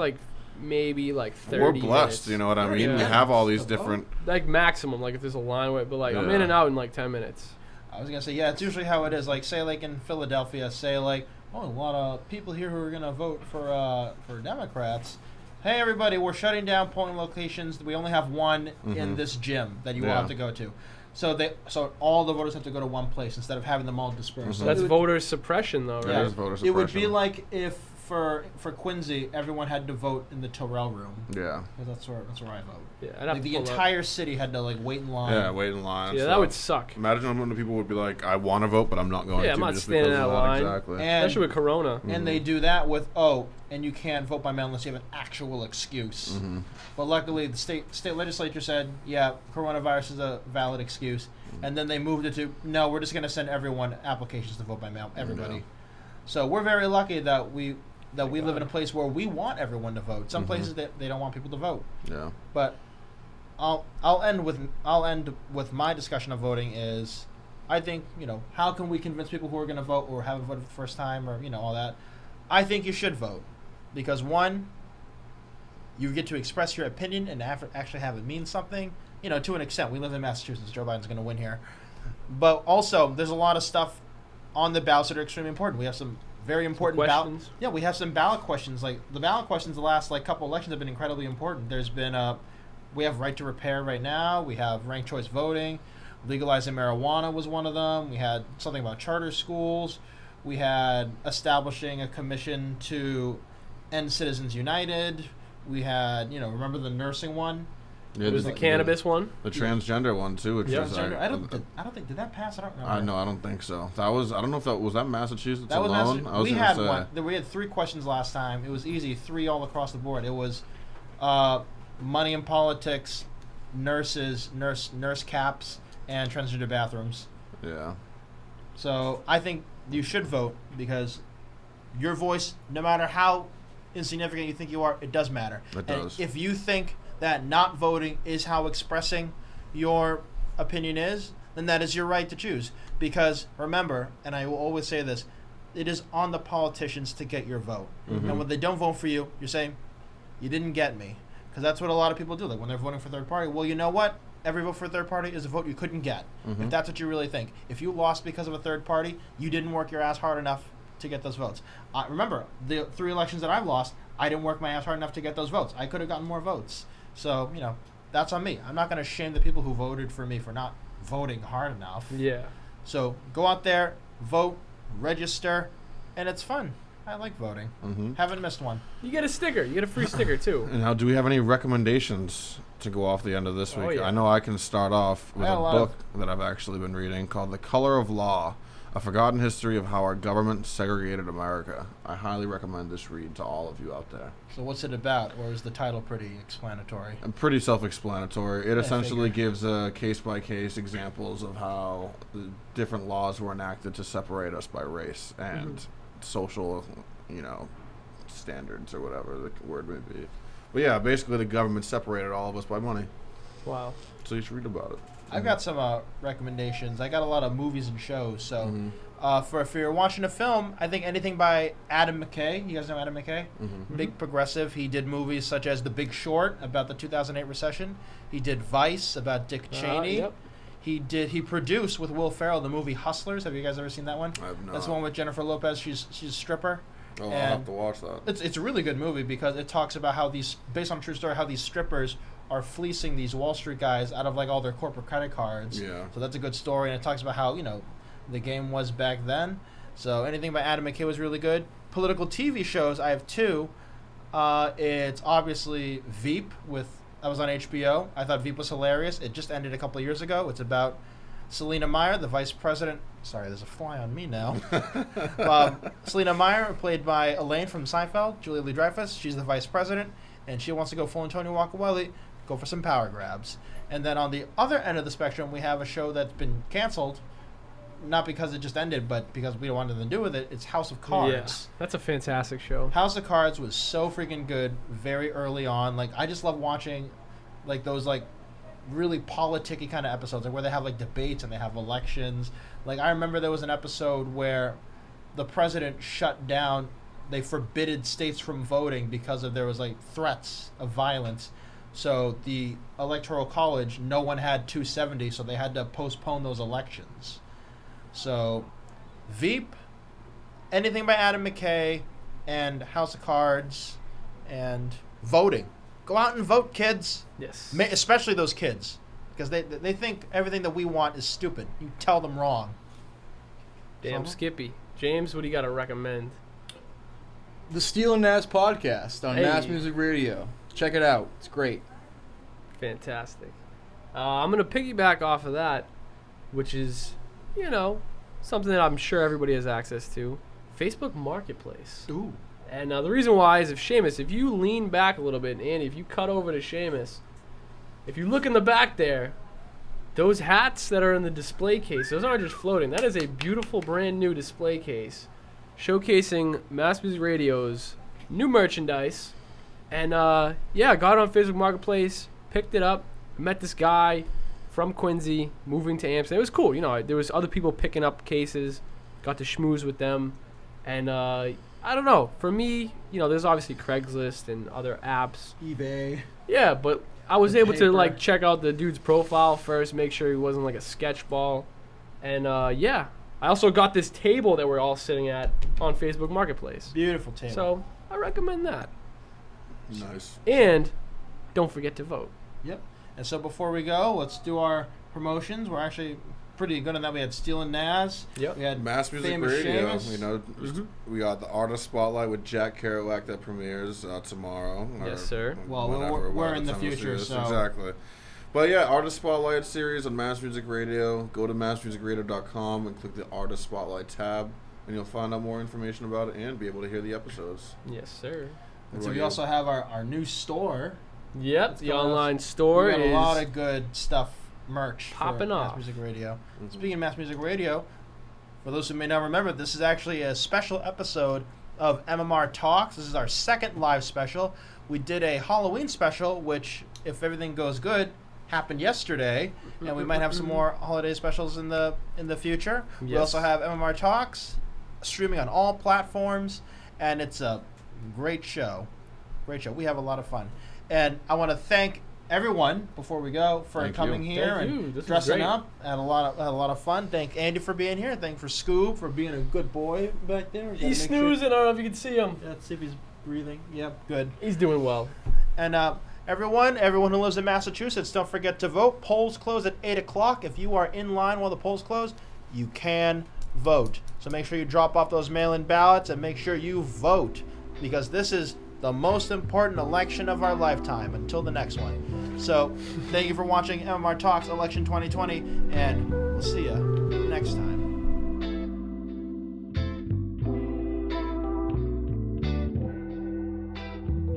maybe 30 We're blessed, minutes. you know what I mean? Yeah. We have all these different... maximum, if there's a line, but I'm in and out in 10 minutes. I was going to say, yeah, it's usually how it is. Say in Philadelphia, a lot of people here who are going to vote for Democrats, hey, everybody, we're shutting down polling locations. We only have one in this gym that you all have to go to. So all the voters have to go to one place instead of having them all dispersed. So That's voter suppression, though, right? That is voter suppression. It would be like if for Quincy, everyone had to vote in the Terrell room. Yeah. Because that's where I vote. Yeah, I'd have Like to the pull entire city had to like wait in line. Yeah, wait in line. Yeah, that would suck. Imagine how many people would be like, I want to vote, but I'm not going to. Yeah, I'm not just standing because in of that that. line. Exactly. And, Especially with Corona. and they do that with and you can't vote by mail unless you have an actual excuse. But luckily, the state legislature said, yeah, coronavirus is a valid excuse, and then they moved it to no, we're just going to send everyone applications to vote by mail, everybody. Yeah. So we're very lucky that we live in a place where we want everyone to vote. Some places they don't want people to vote. Yeah. But I'll end with my discussion of voting is, I think, how can we convince people who are going to vote or haven't voted for the first time or all that. I think you should vote because one, you get to express your opinion and actually have it mean something. To an extent. We live in Massachusetts. Joe Biden's going to win here, but also there's a lot of stuff on the ballots that are extremely important. We have some very important questions. we have some ballot questions. Like the ballot questions, the last couple elections have been incredibly important. There's been we have right to repair right now. We have ranked choice voting. Legalizing marijuana was one of them. We had something about charter schools. We had establishing a commission to end Citizens United. We had, remember the nursing one? Yeah, It was the cannabis one. The transgender one too, which was Transgender. I don't think did that pass? I don't remember. No, I don't think so. I don't know if that was Massachusetts That was alone. Massachusetts. We had one. We had 3 questions last time. It was easy, 3 all across the board. It was money in politics, nurse caps, and transgender bathrooms. Yeah. So I think you should vote because your voice, no matter how insignificant you think you are, it does matter. It does. If you think that not voting is how expressing your opinion is, then that is your right to choose. Because remember, and I will always say this, it is on the politicians to get your vote. And when they don't vote for you, you're saying, you didn't get me. Because that's what a lot of people do. Like when they're voting for third party, well, you know what? Every vote for a third party is a vote you couldn't get. If that's what you really think. If you lost because of a third party, you didn't work your ass hard enough to get those votes. Remember, the 3 elections that I've lost, I didn't work my ass hard enough to get those votes. I could have gotten more votes. So, that's on me. I'm not going to shame the people who voted for me for not voting hard enough. Yeah. So, go out there, vote, register, and it's fun. I like voting. Haven't missed one. You get a sticker. You get a free sticker, too. And now, do we have any recommendations to go off the end of this week? Oh, yeah. I know I can start off with I a got a lot book that I've actually been reading called The Color of Law, A Forgotten History of How Our Government Segregated America. I highly recommend this read to all of you out there. So what's it about, or is the title pretty explanatory? And pretty self-explanatory. It I essentially figured. gives case-by-case examples of how the different laws were enacted to separate us by race and social, standards or whatever the word may be. But yeah, basically the government separated all of us by money. Wow. So you should read about it. I've got some recommendations. I got a lot of movies and shows. So, if you're watching a film, I think anything by Adam McKay. You guys know Adam McKay? Big progressive. He did movies such as The Big Short about the 2008 recession. He did Vice about Dick Cheney. Yep. He produced with Will Ferrell the movie Hustlers. Have you guys ever seen that one? I have not. That's the one with Jennifer Lopez. She's a stripper. Oh, I'll And have to watch that. It's a really good movie because it talks about how based on a true story, how these strippers are fleecing these Wall Street guys out of all their corporate credit cards. Yeah. So that's a good story, and it talks about how the game was back then. So anything by Adam McKay was really good. Political TV shows, I have 2. It's obviously Veep that was on HBO. I thought Veep was hilarious. It just ended a couple of years ago. It's about Selena Meyer, the vice president. Sorry, there's a fly on me now. Selena Meyer, played by Elaine from Seinfeld, Julia Louis-Dreyfus. She's the vice president, and she wants to go full Antonio Agcaoili, go for some power grabs. And then on the other end of the spectrum, we have a show that's been canceled, not because it just ended, but because we don't want anything to do with it. It's House of Cards. Yeah, that's a fantastic show. House of Cards was so freaking good very early on. I just love watching those really politicky kind of episodes, where they have debates and they have elections. I remember there was an episode where the president shut down, they forbidded states from voting because there was threats of violence. So the electoral college, no one had 270, so they had to postpone those elections. So Veep, anything by Adam McKay, and House of Cards, and voting. Go out and vote, kids. Yes. Especially those kids, because they think everything that we want is stupid. You tell them wrong. Damn Shlomo? Skippy. James, what do you got to recommend? The Steel and Naz podcast on Hey. Mass Music Radio. Check it out. It's great. Fantastic. I'm going to piggyback off of that, which is, something that I'm sure everybody has access to. Facebook Marketplace. Ooh. And the reason why is if you lean back a little bit, and Andy, if you cut over to Shamus, if you look in the back there, those hats that are in the display case, those aren't just floating. That is a beautiful brand new display case showcasing Mass Music Radio's new merchandise. And got it on Facebook Marketplace, picked it up, met this guy from Quincy, moving to Amsterdam. It was cool. There was other people picking up cases, got to schmooze with them. And I don't know. For me, there's obviously Craigslist and other apps. eBay. Yeah, but I was able to Paper. check out the dude's profile first, make sure he wasn't like a sketch ball. And I also got this table that we're all sitting at on Facebook Marketplace. Beautiful table. So I recommend that. Nice. And don't forget to vote. Yep. And so before we go, let's do our promotions. We're actually pretty good on that. We had Steel and Naz. Yep. We had Mass Music famous Radio. Shamus. We got the Artist Spotlight with Jack Kerouac that premieres tomorrow. Yes, sir. Well, whenever, we're whatever in the time this future, is. so Exactly. But yeah, Artist Spotlight series on Mass Music Radio. Go to massmusicradio.com and click the Artist Spotlight tab, and you'll find out more information about it and be able to hear the episodes. Yes, sir. And so we also have our new store. Yep, It's the coming up. online store We got is a lot of good stuff, merch popping for off. Mass Music Radio. Mhm. Speaking of Mass Music Radio, for those who may not remember, this is actually a special episode of MMR Talks. This is our second live special. We did a Halloween special, which, if everything goes good, happened yesterday, and we might have some more holiday specials in the future. We Yes. also have MMR Talks streaming on all platforms, and it's a great show. Great show. We have a lot of fun, and I want to thank everyone before we go for Thank coming you. here Thank you. and This was dressing great. up. Had a lot of fun. Thank Andy for being here. Thank for Scoob for being a good boy back there. We gotta He's make sure- snoozing. I don't know if you can see him. Yeah, let's see if he's breathing. Yep, good. He's doing well. And everyone who lives in Massachusetts, don't forget to vote. Polls close at 8 o'clock. If you are in line while the polls close, you can vote. So make sure you drop off those mail-in ballots and make sure you vote, because this is the most important election of our lifetime until the next one. So thank you for watching MMR Talks Election 2020, and we'll see you next time.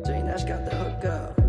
Jane Ash got the hook up.